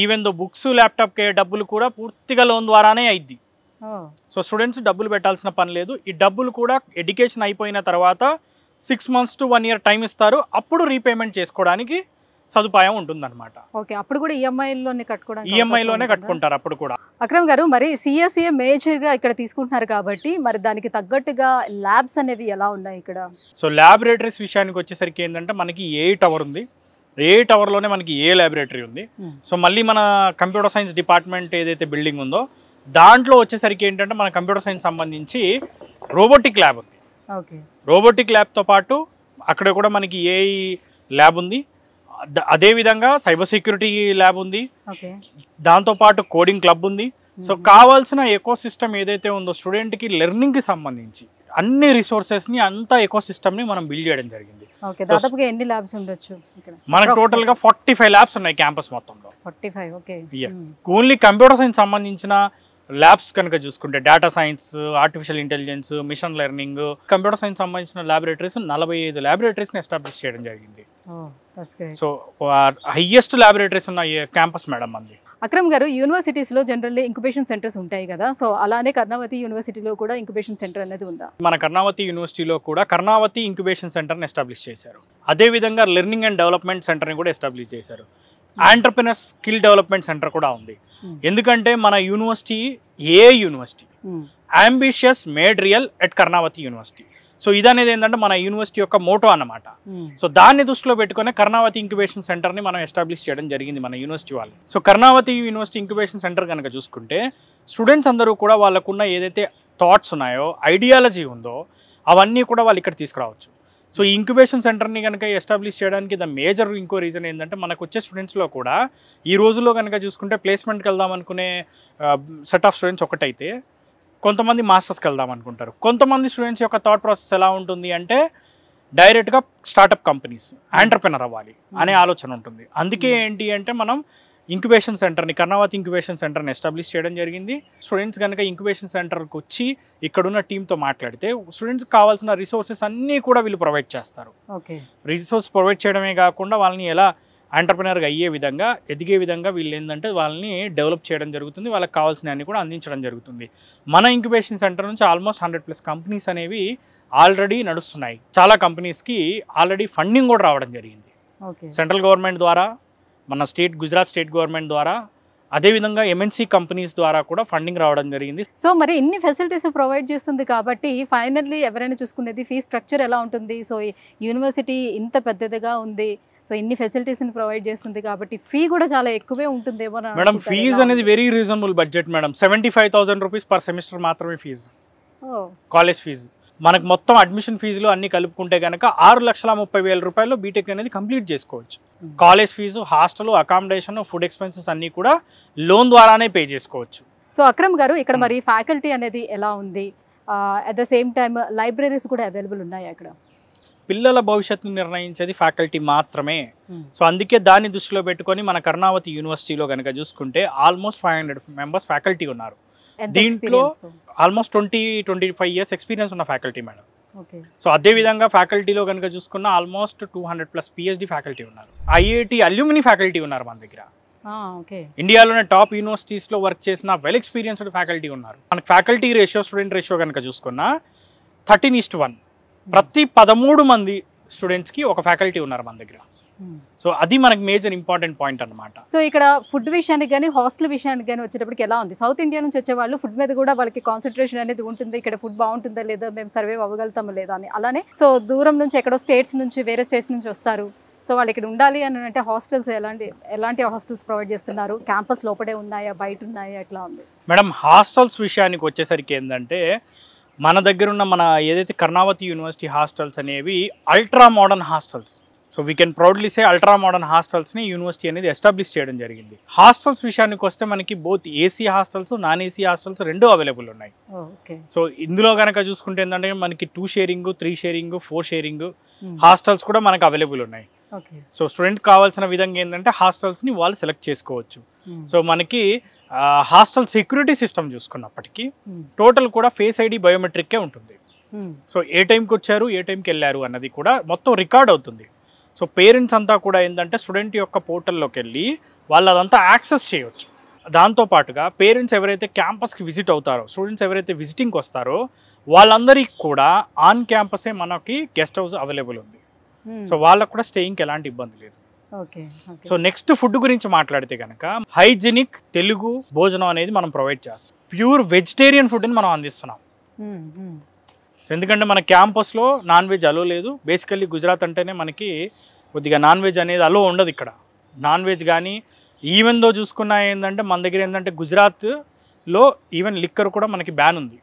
[SPEAKER 2] even though books, ల్యాప్టాప్కి డబ్బులు కూడా పూర్తిగా లోన్ ద్వారానే అయింది. సో స్టూడెంట్స్ డబ్బులు పెట్టాల్సిన పని లేదు. ఈ డబ్బులు కూడా ఎడ్యుకేషన్ అయిపోయిన తర్వాత 6 months to 1 year టైం ఇస్తారు. అప్పుడు రీపేమెంట్ చేసుకోవడానికి సదుపాయం ఉంటుందన్నమాట.
[SPEAKER 1] ఓకే, అప్పుడు కూడా ఈఎంఐలోనే కట్టుకోవడానికి?
[SPEAKER 2] ఈఎంఐలోనే కట్టుకుంటారు అప్పుడు కూడా.
[SPEAKER 1] అక్రమ్ గారు, మరి సిఎస్ఈ మేజర్గా ఇక్కడ తీసుకుంటున్నారు కాబట్టి మరి దానికి తగ్గట్టుగా ల్యాబ్స్ అనేవి ఎలా ఉన్నాయి ఇక్కడ?
[SPEAKER 2] సో ల్యాబొరేటరీస్ విషయానికి వచ్చేసరికి ఏంటంటే మనకి ఏ టవర్ ఉంది, ఏ టవర్లోనే మనకి ఏ ల్యాబొరేటరీ ఉంది. సో మళ్ళీ మన కంప్యూటర్ సైన్స్ డిపార్ట్మెంట్ ఏదైతే బిల్డింగ్ ఉందో దాంట్లో వచ్చేసరికి ఏంటంటే మన కంప్యూటర్ సైన్స్ సంబంధించి రోబోటిక్ ల్యాబ్ ఉంది. రోబోటిక్ ల్యాబ్తో పాటు అక్కడ కూడా మనకి ఏఐ ల్యాబ్ ఉంది. అదేవిధంగా సైబర్ సెక్యూరిటీ ల్యాబ్ ఉంది. దాంతోపాటు కోడింగ్ క్లబ్ ఉంది. సో కావాల్సిన ఎకో సిస్టమ్ ఏదైతే ఉందో స్టూడెంట్కి లెర్నింగ్కి సంబంధించి అన్ని రిసోర్సెస్ని, అంతా ఎకో సిస్టమ్ని మనం బిల్డ్ చేయడం జరిగింది.
[SPEAKER 1] దాదాపుగా ఎన్ని ల్యాబ్స్ ఉండొచ్చు?
[SPEAKER 2] మనకు టోటల్గా 45 ల్యాబ్స్ ఉన్నాయి క్యాంపస్ మొత్తంలో.
[SPEAKER 1] 45. ఓకే.
[SPEAKER 2] ఓన్లీ కంప్యూటర్ సైన్స్ సంబంధించిన ల్యాబ్స్ కనుక చూసుకుంటే data science, artificial intelligence, machine learning, computer science సంబంధించిన ల్యాబొరేటరీస్ 45 ల్యాబొరేటరీస్ని ఎస్టాబ్లిష్ చేయడం జరిగింది. సో హైయెస్ట్ ల్యాబొరేటరీస్ ఉన్న క్యాంపస్ మేడం అంది.
[SPEAKER 1] అక్రమ్ గారు, యూనివర్సిటీస్లో జనరల్లీ ఇంక్యుబేషన్ సెంటర్స్ ఉంటాయి కదా, సో అలానే కర్ణావతి యూనివర్సిటీలో కూడా ఇంక్యుబేషన్ సెంటర్ అనేది ఉందా?
[SPEAKER 2] మన కర్ణావతి యూనివర్సిటీలో కూడా కర్ణావతి ఇంక్యుబేషన్ సెంటర్ని ఎస్టాబ్లిష్ చేశారు. అదేవిధంగా లెర్నింగ్ అండ్ డెవలప్మెంట్ సెంటర్ని కూడా ఎస్టాబ్లిష్ చేశారు. ఆంటర్ప్రెనర్ స్కిల్ డెవలప్మెంట్ సెంటర్ కూడా ఉంది. ఎందుకంటే మన university university ambitious made real at Karnavati university. So ఇదనేది ఏంటంటే మన యూనివర్సిటీ యొక్క మోటో అన్నమాట. సో దాన్ని దృష్టిలో పెట్టుకుని కర్ణావతి ఇంక్యుబేషన్ సెంటర్ని మనం ఎస్టాబ్లిష్ చేయడం జరిగింది మన యూనివర్సిటీ వాళ్ళు. So Karnavati university incubation centre కనుక చూసుకుంటే స్టూడెంట్స్ అందరూ కూడా వాళ్ళకున్న ఏదైతే థాట్స్ ఉన్నాయో, ఐడియాలజీ ఉందో అవన్నీ కూడా వాళ్ళు ఇక్కడ తీసుకురావచ్చు. సో ఈ ఇంక్యుబేషన్ సెంటర్ని కనుక ఎస్టాబ్లిష్ చేయడానికి ద మేజర్ ఇంకో రీజన్ ఏంటంటే మనకు వచ్చే స్టూడెంట్స్లో కూడా ఈ రోజుల్లో కనుక చూసుకుంటే ప్లేస్మెంట్కి వెళ్దాం అనుకునే సెట్ ఆఫ్ స్టూడెంట్స్ ఒకటైతే కొంతమంది మాస్టర్స్కి వెళ్దాం అనుకుంటారు. కొంతమంది స్టూడెంట్స్ యొక్క థాట్ ప్రాసెస్ ఎలా ఉంటుంది అంటే డైరెక్ట్గా స్టార్టప్ కంపెనీస్, ఆంటర్ప్రెనర్ అవ్వాలి అనే ఆలోచన ఉంటుంది. అందుకే ఏంటి అంటే మనం ఇంక్యుబేషన్ సెంటర్ని, కర్ణావతి ఇంక్యుబేషన్ సెంటర్ని ఎస్టాబ్లిష్ చేయడం జరిగింది. స్టూడెంట్స్ కనుక ఇంక్యుబేషన్ సెంటర్కి వచ్చి ఇక్కడున్న టీంతో మాట్లాడితే స్టూడెంట్స్కి కావాల్సిన రిసోర్సెస్ అన్నీ కూడా వీళ్ళు ప్రొవైడ్ చేస్తారు. రిసోర్స్ ప్రొవైడ్ చేయడమే కాకుండా వాళ్ళని ఎలా ఆంటర్ప్రెనర్గా అయ్యే విధంగా, ఎదిగే విధంగా వీళ్ళు ఏంటంటే వాళ్ళని డెవలప్ చేయడం జరుగుతుంది. వాళ్ళకి కావాల్సిన అన్ని కూడా అందించడం జరుగుతుంది. మన ఇంక్యుబేషన్ సెంటర్ నుంచి ఆల్మోస్ట్ 100+ కంపెనీస్ అనేవి ఆల్రెడీ నడుస్తున్నాయి. చాలా కంపెనీస్కి ఆల్రెడీ ఫండింగ్ కూడా రావడం జరిగింది. సెంట్రల్ గవర్నమెంట్ ద్వారా, మన గుజరాత్ స్టేట్ గవర్నమెంట్ ద్వారా, అదేవిధంగా MNC కంపెనీస్ ద్వారా కూడా ఫండింగ్ రావడం జరిగింది.
[SPEAKER 1] సో మరి ఇన్ని ఫెసిలిటీస్ ప్రొవైడ్ చేస్తుంది కాబట్టి ఫైనల్లీ ఎవరైనా చూసుకునేది ఫీ స్ట్రక్చర్ ఎలా ఉంటుంది? సో యూనివర్సిటీ ఇంత పెద్దదిగా ఉంది, సో ఇన్ని ఫెసిలిటీస్ని ప్రొవైడ్ చేస్తుంది కాబట్టి ఫీ కూడా చాలా ఎక్కువే ఉంటుందేమో
[SPEAKER 2] మేడం. ఫీజు అనేది very reasonable budget madam. 75,000 rupees per semester మాత్రమే ఫీజు, కాలేజ్ ఫీజు. మనకు మొత్తం అడ్మిషన్ ఫీజులు అన్ని కలుపుకుంటే కనుక 6,30,000 రూపాయలు బీటెక్ అనేది కంప్లీట్ చేసుకోవచ్చు. College fee, hostel, accommodation, food expenses అన్నీ కూడా లోన్ ద్వారానే పే చేసుకోవచ్చు.
[SPEAKER 1] సో అక్రమ్ గారు, ఇక్కడ మరి ఫ్యాకల్టీ అనేది ఎలా ఉంది? At the same time libraries కూడా అవైలబుల్ ఉన్నాయి అక్కడ?
[SPEAKER 2] పిల్లల భవిష్యత్తును నిర్ణయించేది ఫ్యాకల్టీ మాత్రమే. సో అందుకే దాన్ని దృష్టిలో పెట్టుకొని మన కర్ణావతి యూనివర్సిటీలో కనుక చూసుకుంటే ఆల్మోస్ట్ 500 మెంబర్స్ ఫ్యాకల్టీ ఉన్నారు. దీంట్లో ఆల్మోస్ట్ 20-25 ఇయర్స్ ఎక్స్పీరియన్స్ ఉన్న ఫ్యాకల్టీ మేడం. సో అదేవిధంగా ఫ్యాకల్టీలో కనుక చూసుకున్న ఆల్మోస్ట్ 200+ PhD ఫ్యాకల్టీ ఉన్నారు. IIT అల్యూమిని ఫ్యాకల్టీ ఉన్నారు మన దగ్గర. ఇండియాలోనే టాప్ యూనివర్సిటీస్లో వర్క్ చేసిన వెల్ ఎక్స్పీరియన్స్డ్ ఫ్యాకల్టీ ఉన్నారు. మనకి ఫ్యాకల్టీ రేషియో, స్టూడెంట్ రేషియో కనుక చూసుకున్న 13:1. ప్రతి 13 మంది స్టూడెంట్స్కి ఒక ఫ్యాకల్టీ ఉన్నారు మన దగ్గర. సో అది మనకి మేజర్ ఇంపార్టెంట్ పాయింట్ అనమాట.
[SPEAKER 1] సో ఇక్కడ ఫుడ్ విషయానికి కానీ హాస్టల్ విషయానికి కానీ వచ్చేటప్పటికి ఎలా ఉంది? సౌత్ ఇండియా నుంచి వచ్చే వాళ్ళు ఫుడ్ మీద కూడా వాళ్ళకి కాన్సన్ట్రేషన్ అనేది ఉంటుంది. ఇక్కడ ఫుడ్ బాగుంటుందా లేదా, మేము సర్వైవ్ అవ్వగలుగుతామా లేదా అని. అలానే సో దూరం నుంచి ఎక్కడో స్టేట్స్ నుంచి, వేరే స్టేట్స్ నుంచి వస్తారు. సో వాళ్ళు ఇక్కడ ఉండాలి అని అంటే హాస్టల్స్ ఎలాంటి హాస్టల్స్ ప్రొవైడ్ చేస్తున్నారు? క్యాంపస్ లోపడే ఉన్నాయా, బయట ఉన్నాయా, ఎట్లా ఉంది
[SPEAKER 2] మేడం? హాస్టల్స్ విషయానికి వచ్చేసరికి ఏంటంటే మన దగ్గర ఉన్న మన ఏదైతే కర్ణావతి యూనివర్సిటీ హాస్టల్స్ అనేవి ultra modern hostels. So we can proudly say ultra modern హాస్టల్స్ని యూనివర్సిటీ అనేది ఎస్టాబ్లిష్ చేయడం జరిగింది. హాస్టల్స్ విషయానికి వస్తే మనకి both AC hostels, non AC hostels రెండు అవైలబుల్ ఉన్నాయి. సో ఇందులో కనుక చూసుకుంటే ఏంటంటే మనకి 2 షేరింగ్, 3 షేరింగ్, 4 షేరింగ్ హాస్టల్స్ కూడా మనకు అవైలబుల్ ఉన్నాయి. సో స్టూడెంట్ కావాల్సిన విధంగా ఏంటంటే హాస్టల్స్ని వాళ్ళు సెలెక్ట్ చేసుకోవచ్చు. సో మనకి హాస్టల్ సెక్యూరిటీ సిస్టమ్ చూసుకున్నప్పటికీ టోటల్ కూడా ఫేస్ ఐడి బయోమెట్రిక్కే ఉంటుంది. సో ఏ టైంకి వచ్చారు, ఏ టైంకి వెళ్ళారు అన్నది కూడా మొత్తం రికార్డ్ అవుతుంది. సో పేరెంట్స్ అంతా కూడా ఏంటంటే స్టూడెంట్ యొక్క పోర్టల్లోకి వెళ్ళి వాళ్ళు అదంతా యాక్సెస్ చేయవచ్చు. దాంతోపాటుగా పేరెంట్స్ ఎవరైతే క్యాంపస్కి విజిట్ అవుతారో, స్టూడెంట్స్ ఎవరైతే విజిటింగ్కి వస్తారో వాళ్ళందరికీ కూడా ఆన్ క్యాంపసే మనకి గెస్ట్ హౌస్ అవైలబుల్ ఉంది. సో వాళ్ళకు కూడా స్టేయింగ్కి ఎలాంటి ఇబ్బంది లేదు. సో నెక్స్ట్ ఫుడ్ గురించి మాట్లాడితే కనుక హైజీనిక్ తెలుగు భోజనం అనేది మనం ప్రొవైడ్ చేస్తాం. ప్యూర్ వెజిటేరియన్ ఫుడ్ని మనం అందిస్తున్నాం. ఎందుకంటే మన క్యాంపస్లో నాన్ వెజ్ అలో లేదు. బేసికల్లీ గుజరాత్ అంటేనే మనకి కొద్దిగా నాన్ వెజ్ అనేది అలో ఉండదు. ఇక్కడ నాన్ వెజ్ కానీ ఈవెన్ దో చూసుకున్నా ఏంటంటే మన దగ్గర ఏంటంటే గుజరాత్లో ఈవెన్ లిక్కర్ కూడా మనకి బ్యాన్ ఉంది.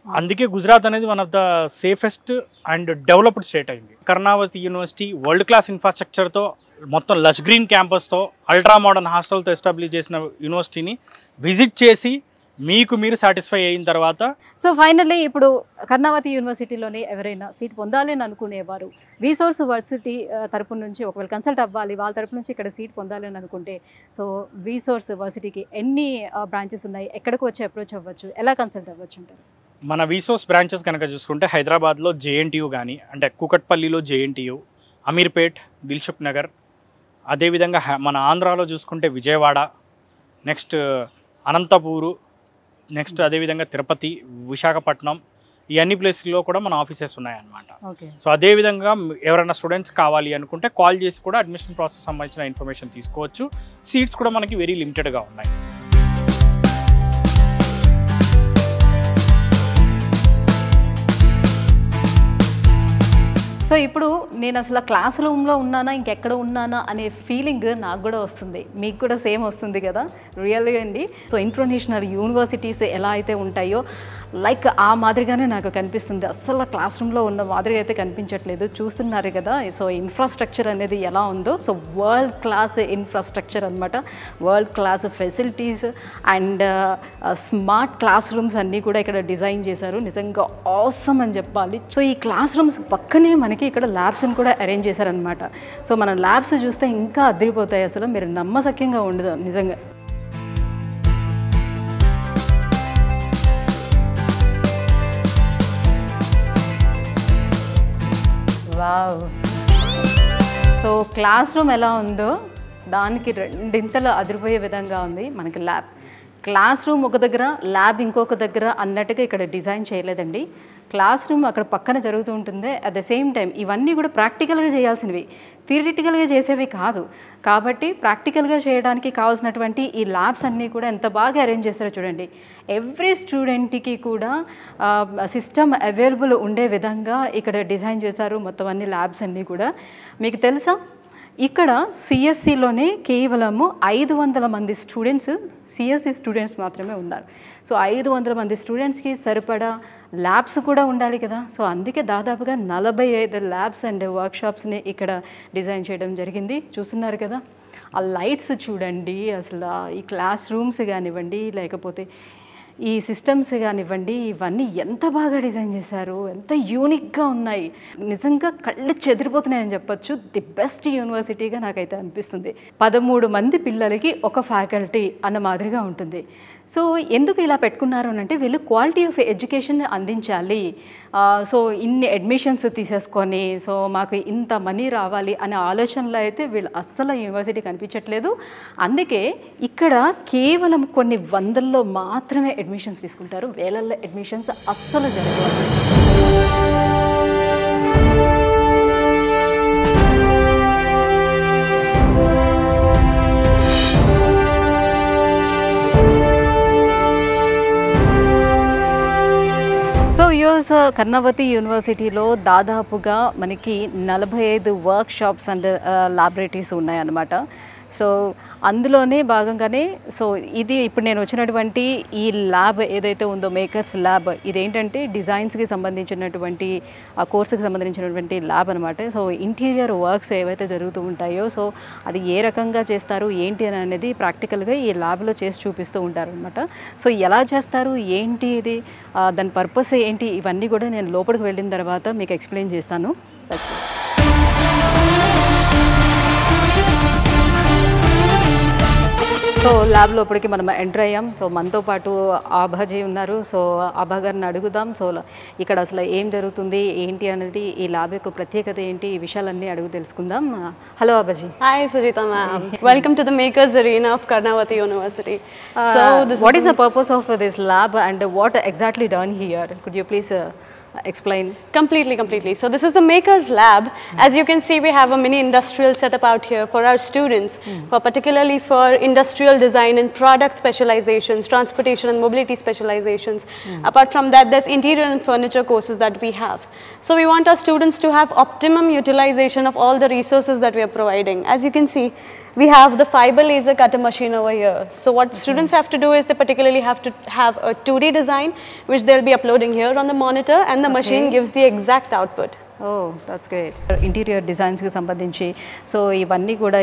[SPEAKER 2] అందుకే గుజరాత్ అనేది one of the safest and developed state అయింది. కర్ణావతి యూనివర్సిటీ వరల్డ్ క్లాస్ ఇన్ఫ్రాస్ట్రక్చర్తో, మొత్తం లష్ గ్రీన్ క్యాంపస్తో, అల్ట్రా మోడర్న్ హాస్టల్తో ఎస్టాబ్లిష్ చేసిన యూనివర్సిటీని విజిట్ చేసి మీకు మీరు సాటిస్ఫై అయిన తర్వాత
[SPEAKER 1] సో ఫైనల్లీ ఇప్పుడు కర్ణావతి యూనివర్సిటీలోని ఎవరైనా సీట్ పొందాలి అని అనుకునేవారు విసోర్స్ వర్సిటీ తరపు నుంచి ఒకవేళ కన్సల్ట్ అవ్వాలి, వాళ్ళ తరపు నుంచి ఇక్కడ సీట్ పొందాలి అని అనుకుంటే సో విసోర్స్ వర్సిటీకి ఎన్ని బ్రాంచెస్ ఉన్నాయి, ఎక్కడికి వచ్చి అప్రోచ్ అవ్వచ్చు, ఎలా కన్సల్ట్ అవ్వచ్చు అంటారు?
[SPEAKER 2] మన విసోర్స్ బ్రాంచెస్ కనుక చూసుకుంటే హైదరాబాద్లో జేఎన్టీయూ కానీ, అంటే కూకట్పల్లిలో జేఎన్టీయూ, అమీర్పేట్, దిల్సుఖ్ నగర్, అదేవిధంగా మన ఆంధ్రాలో చూసుకుంటే విజయవాడ, నెక్స్ట్ అనంతపూరు, నెక్స్ట్ అదేవిధంగా తిరుపతి, విశాఖపట్నం, ఈ అన్ని ప్లేస్లో కూడా మన ఆఫీసెస్ ఉన్నాయన్నమాట. సో అదేవిధంగా ఎవరైనా స్టూడెంట్స్ కావాలి అనుకుంటే కాల్ చేసి కూడా అడ్మిషన్ ప్రాసెస్ సంబంధించిన ఇన్ఫర్మేషన్ తీసుకోవచ్చు. సీట్స్ కూడా మనకి వెరీ లిమిటెడ్గా ఉన్నాయి.
[SPEAKER 1] సో ఇప్పుడు నేను అసలు క్లాస్ రూమ్లో ఉన్నానా ఇంకెక్కడ ఉన్నానా అనే ఫీలింగ్ నాకు కూడా వస్తుంది, మీకు కూడా సేమ్ వస్తుంది కదా రియల్గా అండి. సో ఇంటర్నేషనల్ యూనివర్సిటీస్ ఎలా అయితే ఉంటాయో లైక్ ఆ మాదిరిగానే నాకు కనిపిస్తుంది. అసలు క్లాస్ రూమ్లో ఉన్న మాదిరిగా అయితే కనిపించట్లేదు, చూస్తున్నారు కదా. సో ఇన్ఫ్రాస్ట్రక్చర్ అనేది ఎలా ఉందో, సో వరల్డ్ క్లాస్ ఇన్ఫ్రాస్ట్రక్చర్ అనమాట, world class facilities and smart class rooms అన్నీ కూడా ఇక్కడ డిజైన్ చేశారు. నిజంగా ఆసమ్ అని చెప్పాలి. సో ఈ క్లాస్ రూమ్స్ పక్కనే మనకి ఇక్కడ ల్యాబ్స్ని కూడా అరేంజ్ చేశారనమాట. సో మనం ల్యాబ్స్ చూస్తే ఇంకా అదిరిపోతాయి, అసలు మీరు నమ్మశక్యంగా ఉండదు నిజంగా. వావ్. సో క్లాస్ రూమ్ ఎలా ఉందో దానికి రెండింతలు అదిరిపోయే విధంగా ఉంది మనకి ల్యాబ్. క్లాస్ రూమ్ ఒక దగ్గర, ల్యాబ్ ఇంకొక దగ్గర అన్నట్టుగా ఇక్కడ డిజైన్ చేయలేదండి. క్లాస్ రూమ్ అక్కడ పక్కన జరుగుతూ ఉంటుంది. అట్ ద సేమ్ టైం ఇవన్నీ కూడా ప్రాక్టికల్గా చేయాల్సినవి, థియరిటికల్గా చేసేవి కాదు. కాబట్టి ప్రాక్టికల్గా చేయడానికి కావాల్సినటువంటి ఈ ల్యాబ్స్ అన్నీ కూడా ఎంత బాగా అరేంజ్ చేస్తారో చూడండి. ఎవ్రీ స్టూడెంట్కి కూడా సిస్టమ్ అవైలబుల్ ఉండే విధంగా ఇక్కడ డిజైన్ చేశారు మొత్తం అన్ని ల్యాబ్స్ అన్నీ కూడా. మీకు తెలుసా ఇక్కడ సిఎస్సిలోనే కేవలము 500 మంది స్టూడెంట్స్, సిఎస్సి స్టూడెంట్స్ మాత్రమే ఉన్నారు. సో 500 మంది స్టూడెంట్స్కి సరిపడా ల్యాబ్స్ కూడా ఉండాలి కదా. సో అందుకే దాదాపుగా 45 ల్యాబ్స్ అండ్ వర్క్షాప్స్ని ఇక్కడ డిజైన్ చేయడం జరిగింది. చూస్తున్నారు కదా, ఆ లైట్స్ చూడండి, అసలు ఈ క్లాస్ రూమ్స్ కానివ్వండి, లేకపోతే ఈ సిస్టమ్స్ కానివ్వండి, ఇవన్నీ ఎంత బాగా డిజైన్ చేశారు, ఎంత యూనిక్గా ఉన్నాయి. నిజంగా కళ్ళు చెదిరిపోతున్నాయని చెప్పొచ్చు. ది బెస్ట్ యూనివర్సిటీగా నాకైతే అనిపిస్తుంది. 13 మంది పిల్లలకి ఒక ఫ్యాకల్టీ అన్న మాదిరిగా ఉంటుంది. సో ఎందుకు ఇలా పెట్టుకున్నారు అని అంటే వీళ్ళు క్వాలిటీ ఆఫ్ ఎడ్యుకేషన్ అందించాలి. సో ఇన్ని అడ్మిషన్స్ తీసేసుకొని సో మాకు ఇంత మనీ రావాలి అనే ఆలోచనలో అయితే వీళ్ళు అస్సలు యూనివర్సిటీ కనిపించట్లేదు. అందుకే ఇక్కడ కేవలం కొన్ని వందల్లో మాత్రమే అడ్మిషన్స్ తీసుకుంటారు, వేలల్లో అడ్మిషన్స్ అస్సలు జరగవు. యూఎస్ కర్ణావతి యూనివర్సిటీలో దాదాపుగా మనకి 45 వర్క్ షాప్స్ అండ్ ల్యాబొరేటరీస్ ఉన్నాయన్నమాట. సో అందులోనే భాగంగానే సో ఇది ఇప్పుడు నేను వచ్చినటువంటి ఈ ల్యాబ్ ఏదైతే ఉందో మేకర్స్ ల్యాబ్, ఇదేంటంటే డిజైన్స్కి సంబంధించినటువంటి ఆ కోర్సుకి సంబంధించినటువంటి ల్యాబ్ అనమాట. సో ఇంటీరియర్ వర్క్స్ ఏవైతే జరుగుతూ ఉంటాయో సో అది ఏ రకంగా చేస్తారు ఏంటి అని అనేది ప్రాక్టికల్గా ఈ ల్యాబ్లో చేసి చూపిస్తూ ఉంటారు అనమాట. సో ఎలా చేస్తారు ఏంటి ఇది దాని పర్పస్ ఏంటి ఇవన్నీ కూడా నేను లోపలికి వెళ్ళిన తర్వాత మీకు ఎక్స్ప్లెయిన్ చేస్తాను. సో ల్యాబ్ లోపలికి మనం ఎంటర్ అయ్యాం. సో మనతో పాటు ఆభాజీ ఉన్నారు. సో ఆభా గారిని అడుగుదాం. సో ఇక్కడ అసలు ఏం జరుగుతుంది ఏంటి అనేది, ఈ ల్యాబ్ యొక్క ప్రత్యేకత ఏంటి, ఈ విషయాలన్నీ అడుగు తెలుసుకుందాం. Hello ఆభాజీ.
[SPEAKER 3] Hi Sujita ma'am. Welcome to the Makers Arena of Karnavati University.
[SPEAKER 1] What is the purpose of this lab and what exactly done here? Could you please explain?
[SPEAKER 3] Completely. So this is the Makers Lab. As you can see, we have a mini industrial setup out here for our students, particularly for industrial design and product specializations, transportation and mobility specializations. Apart from that, there's interior and furniture courses that we have. So we want our students to have optimum utilization of all the resources that we are providing. As you can see, we have the fiber laser cutter machine over here. So what students have to do is they particularly have to have a 2D design which they'll be uploading here on the monitor, and the machine gives the exact output.
[SPEAKER 1] Oh, that's great. Interior డిజైన్స్కి సంబంధించి so ఇవన్నీ కూడా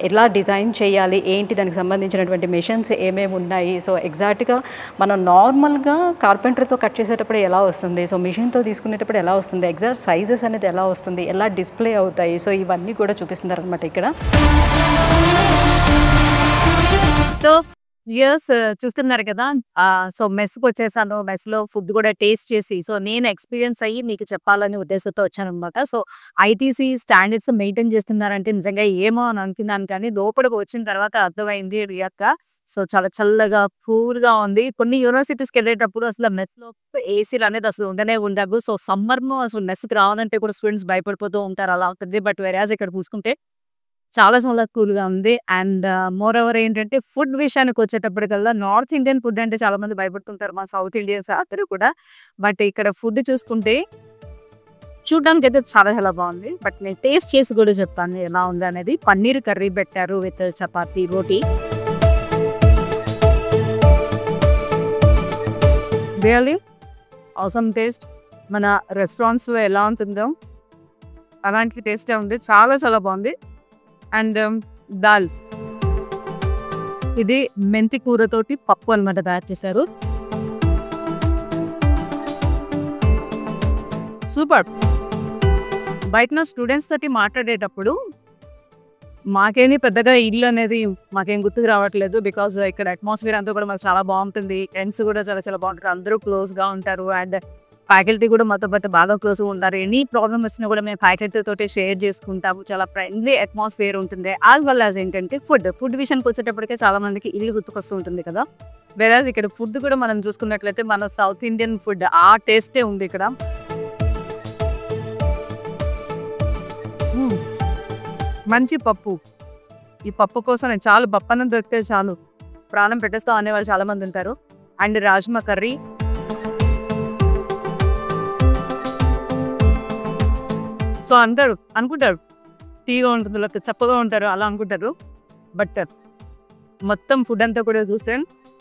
[SPEAKER 1] ఎలా design చేయాలి ఏంటి, దానికి సంబంధించినటువంటి machines ఏమేమి ఉన్నాయి, సో ఎగ్జాక్ట్గా మనం నార్మల్గా కార్పెంటర్తో కట్ చేసేటప్పుడు ఎలా వస్తుంది, సో మిషన్తో తీసుకునేటప్పుడు ఎలా వస్తుంది, ఎగ్జాక్ట్ సైజెస్ అనేది ఎలా వస్తుంది, ఎలా డిస్ప్లే అవుతాయి, సో ఇవన్నీ కూడా చూపిస్తున్నారు అనమాట ఇక్కడ.
[SPEAKER 4] సో ఇయర్స్ చూస్తున్నారు కదా. సో మెస్కి వచ్చేసాను. మెస్లో ఫుడ్ కూడా టేస్ట్ చేసి సో నేను ఎక్స్పీరియన్స్ అయ్యి మీకు చెప్పాలనే ఉద్దేశంతో వచ్చాను అనమాట. సో ఐటీసీ స్టాండర్డ్స్ మెయింటైన్ చేస్తున్నారంటే నిజంగా ఏమో అని అనుకున్నాను, కానీ లోపలికి వచ్చిన తర్వాత అర్థమైంది రియక్క. సో చాలా చల్లగా కూల్గా ఉంది. కొన్ని యూనివర్సిటీస్కి వెళ్ళేటప్పుడు అసలు మెస్లో ఏసీలు అనేది అసలు ఉండవు. సో సమ్మర్లో అసలు మెస్కి రావాలంటే కూడా స్టూడెంట్స్ భయపడిపోతూ ఉంటారు, అలా అవుతుంది. బట్ వెరాజ్ ఇక్కడ చూసుకుంటే చాలా కూల్గా ఉంది. అండ్ మోర్ ఓవర్ ఏంటంటే ఫుడ్ విషయానికి వచ్చేటప్పటికల్లా నార్త్ ఇండియన్ ఫుడ్ అంటే చాలా మంది భయపడుతుంటారు, మా సౌత్ ఇండియన్స్ అందరూ కూడా. బట్ ఇక్కడ ఫుడ్ చూసుకుంటే చూడడానికి అయితే చాలా బాగుంది. బట్ నేను టేస్ట్ చేసి కూడా చెప్తాను ఎలా ఉంది అనేది. పన్నీర్ కర్రీ పెట్టారు with chapati roti. Really awesome taste. మన రెస్టారెంట్స్లో ఎలా ఉంటుందో అలాంటి టేస్టే ఉంది. చాలా బాగుంది. అండ్ దాల్, ఇది మెంతి కూరతోటి పప్పు అనమాట తయారు చేశారు. సూపర్. బయట స్టూడెంట్స్ తోటి మాట్లాడేటప్పుడు మాకేమి పెద్దగా ఇల్లు అనేది మాకేం గుర్తుకు రావట్లేదు. బికాజ్ ఇక్కడ అట్మాస్ఫియర్ అంతా కూడా మాకు చాలా బాగుంటుంది. ఫ్రెండ్స్ కూడా చాలా బాగుంటారు, అందరూ క్లోజ్గా ఉంటారు. అండ్ ఫ్యాకల్టీ కూడా మాతో పాటు బాగా క్లోజ్గా ఉంటారు. ఎనీ ప్రాబ్లమ్ వచ్చినా కూడా మేము ఫ్యాకల్టీ తోటి షేర్ చేసుకుంటాము. చాలా ఫ్రెండ్లీ అట్మాస్ఫియర్ ఉంటుంది. యాజ్ వెల్ యాజ్ ఏంటంటే ఫుడ్ విషయానికి వచ్చేటప్పటికే చాలా మందికి ఇల్లు గుర్తుకొస్తూ ఉంటుంది కదా. వెరాజ్ ఇక్కడ ఫుడ్ కూడా మనం చూసుకున్నట్లయితే మన సౌత్ ఇండియన్ ఫుడ్ ఆ టేస్టే ఉంది ఇక్కడ. మంచి పప్పు. ఈ పప్పు కోసం నేను చాలా పప్పన్నం దొరికితే చాలు ప్రాణం పెట్టేస్తాం అనేవాళ్ళు చాలా మంది ఉంటారు. And rajma curry. సో అందరూ అనుకుంటారు తీగా ఉంటుంది, లేకపోతే చప్పగా ఉంటారు అలా అనుకుంటారు. బట్ మొత్తం ఫుడ్ అంతా కూడా చూస్తే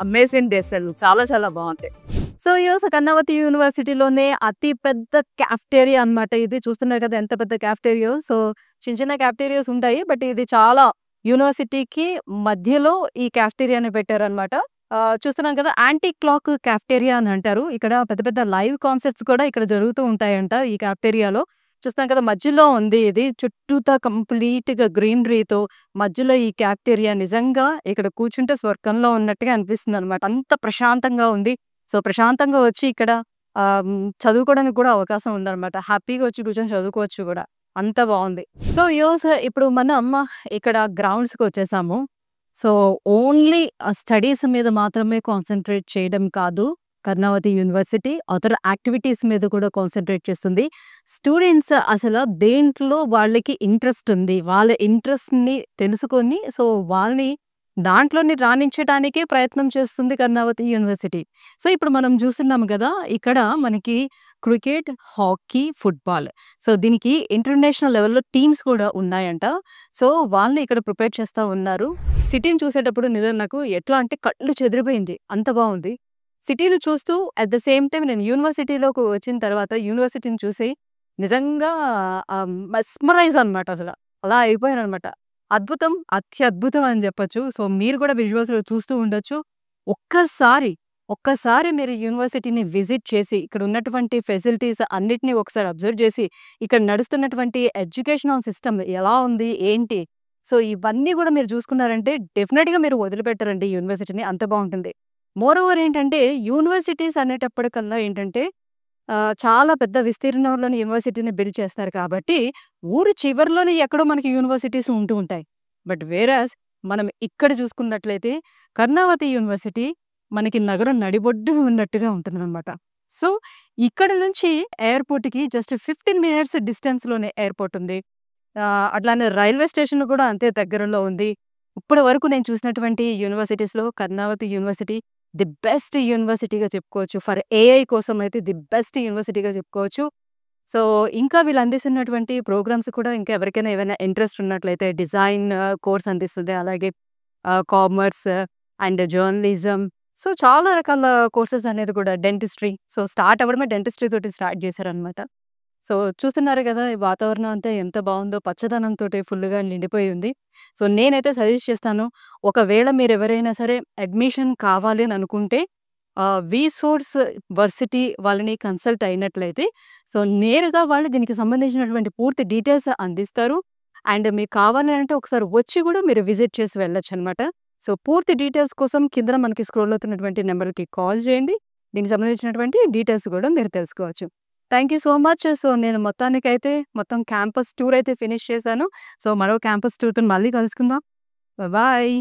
[SPEAKER 4] అమేజింగ్ టేస్ట్, చాలా బాగుంటాయి.
[SPEAKER 1] సో యూఎస్ కర్ణావతి యూనివర్సిటీలోనే అతి పెద్ద క్యాఫ్టేరియా అనమాట ఇది. చూస్తున్నారు కదా ఎంత పెద్ద క్యాఫ్టేరియో. సో చిన్న క్యాఫ్టేరియాస్ ఉంటాయి, బట్ ఇది చాలా యూనివర్సిటీకి మధ్యలో ఈ క్యాఫ్టేరియాని పెట్టారనమాట. చూస్తున్నాం కదా, యాంటీ క్లాక్ క్యాఫ్టేరియా అని అంటారు. ఇక్కడ పెద్ద లైవ్ కాన్సర్ట్స్ కూడా ఇక్కడ జరుగుతూ ఉంటాయంట ఈ క్యాఫ్టేరియాలో. చూస్తాం కదా మధ్యలో ఉంది ఇది, చుట్టూతా కంప్లీట్గా గ్రీనరీతో మధ్యలో ఈ క్యాఫ్టేరియా. నిజంగా ఇక్కడ కూర్చుంటే స్వర్గంలో ఉన్నట్టుగా అనిపిస్తుంది అనమాట, అంత ప్రశాంతంగా ఉంది. సో ప్రశాంతంగా వచ్చి ఇక్కడ చదువుకోవడానికి కూడా అవకాశం ఉందన్నమాట. హ్యాపీగా వచ్చి కూర్చొని చదువుకోవచ్చు కూడా, అంత బాగుంది. సో యూస్ ఇప్పుడు మనం ఇక్కడ గ్రౌండ్స్కి వచ్చేసాము. సో ఓన్లీ స్టడీస్ మీద మాత్రమే కాన్సన్ట్రేట్ చేయడం కాదు కర్ణావతి యూనివర్సిటీ, అదర్ యాక్టివిటీస్ మీద కూడా కాన్సన్ట్రేట్ చేస్తుంది. స్టూడెంట్స్ అసలు దేంట్లో వాళ్ళకి ఇంట్రెస్ట్ ఉంది, వాళ్ళ ఇంట్రెస్ట్ని తెలుసుకొని సో వాళ్ళని దాంట్లోని రాణించడానికి ప్రయత్నం చేస్తుంది కర్ణావతి యూనివర్సిటీ. సో ఇప్పుడు మనం చూస్తున్నాము కదా, ఇక్కడ మనకి క్రికెట్, హాకీ, ఫుట్బాల్. సో దీనికి ఇంటర్నేషనల్ లెవెల్‌లో టీమ్స్ కూడా ఉన్నాయంట. సో వాళ్ళని ఇక్కడ ప్రిపేర్ చేస్తా ఉన్నారు. సిటీని చూసేటప్పుడు నిజంగా నాకు ఎట్లా అంటే కళ్ళు చెదిరిపోయింది. అంత బావుంది. సిటీని చూస్తూ అట్ ద సేమ్ టైమ్ నేను యూనివర్సిటీలోకి వచ్చిన తర్వాత యూనివర్సిటీని చూసి నిజంగా మెస్మరైజ్ అనమాట అసల. అలా అయిపోయాననమాట. అద్భుతం, అత్యద్భుతం అని చెప్పొచ్చు. సో మీరు కూడా విజువల్స్‌లో చూస్తూ ఉండొచ్చు. ఒక్కసారి మీరు యూనివర్సిటీని విజిట్ చేసి, ఇక్కడ ఉన్నటువంటి ఫెసిలిటీస్ అన్నిటిని ఒకసారి అబ్జర్వ్ చేసి, ఇక్కడ నడుస్తున్నటువంటి ఎడ్యుకేషనల్ సిస్టమ్ ఎలా ఉంది? ఏంటి? సో ఇవన్నీ కూడా మీరు చూసుకున్నారంటే డెఫినిట్‌గా మీరు వదిలిపెట్టరండి యూనివర్సిటీని. అంత బావుంటుంది. మోరోవర్ ఏంటంటే యూనివర్సిటీస్ అనేటప్పటికల్లా ఏంటంటే చాలా పెద్ద విస్తీర్ణంలోని యూనివర్సిటీని బిల్డ్ చేస్తారు కాబట్టి, ఊరు చివరిలోనే ఎక్కడో మనకి యూనివర్సిటీస్ ఉంటూ ఉంటాయి. బట్ వేరాస్ మనం ఇక్కడ చూసుకున్నట్లయితే కర్ణావతి యూనివర్సిటీ మనకి నగరం నడిబొడ్డున ఉన్నట్టుగా ఉంటుందన్నమాట. సో ఇక్కడ నుంచి ఎయిర్‌పోర్ట్‌కి జస్ట్ 15 మినిట్స్ డిస్టెన్స్‌లోనే ఎయిర్‌పోర్ట్ ఉంది. అట్లానే రైల్వే స్టేషన్ కూడా అంతే దగ్గరలో ఉంది. ఇప్పటి వరకు నేను చూసినటువంటి యూనివర్సిటీస్‌లో కర్ణావతి యూనివర్సిటీ ది బెస్ట్ యూనివర్సిటీగా చెప్పుకోవచ్చు. ఫర్ ఏఐ కోసం అయితే ది బెస్ట్ యూనివర్సిటీగా చెప్పుకోవచ్చు. సో ఇంకా వీళ్ళు అందిస్తున్నటువంటి ప్రోగ్రామ్స్ కూడా ఇంకా ఎవరికైనా ఏమైనా ఇంట్రెస్ట్ ఉన్నట్లయితే డిజైన్ కోర్స్ అందిస్తుంది. అలాగే కామర్స్ అండ్ జర్నలిజం. సో చాలా రకాల కోర్సెస్ అనేది కూడా డెంటిస్ట్రీ. సో స్టార్ట్ అవ్వడమే డెంటిస్ట్రీ తోటి స్టార్ట్ చేశారనమాట. సో చూస్తున్నారు కదా! ఈ వాతావరణం అంతా ఎంత బావుందో పచ్చదనంతోటి ఫుల్‌గా నిండిపోయి ఉంది. సో నేనైతే సజెస్ట్ చేస్తాను. ఒకవేళ మీరెవరైనా సరే అడ్మిషన్ కావాలి అని అనుకుంటే విసోర్స్ వర్సిటీ వాళ్ళని కన్సల్ట్ అయినట్లయితే సో నేరుగా వాళ్ళు దీనికి సంబంధించినటువంటి పూర్తి డీటెయిల్స్ అందిస్తారు. అండ్ మీకు కావాలి అంటే ఒకసారి వచ్చి కూడా మీరు విజిట్ చేసి వెళ్ళొచ్చనమాట. సో పూర్తి డీటెయిల్స్ కోసం కిందన మనకి స్క్రోల్ అవుతున్నటువంటి నెంబర్‌కి కాల్ చేయండి. దీనికి సంబంధించినటువంటి డీటెయిల్స్ కూడా మీరు తెలుసుకోవచ్చు. Thank you so much. So నేను మొత్తానికైతే మొత్తం క్యాంపస్ టూర్ అయితే ఫినిష్ చేశాను. సో మరో క్యాంపస్ టూర్‌తోని మళ్ళీ కలుసుకుందాం. బాయ్.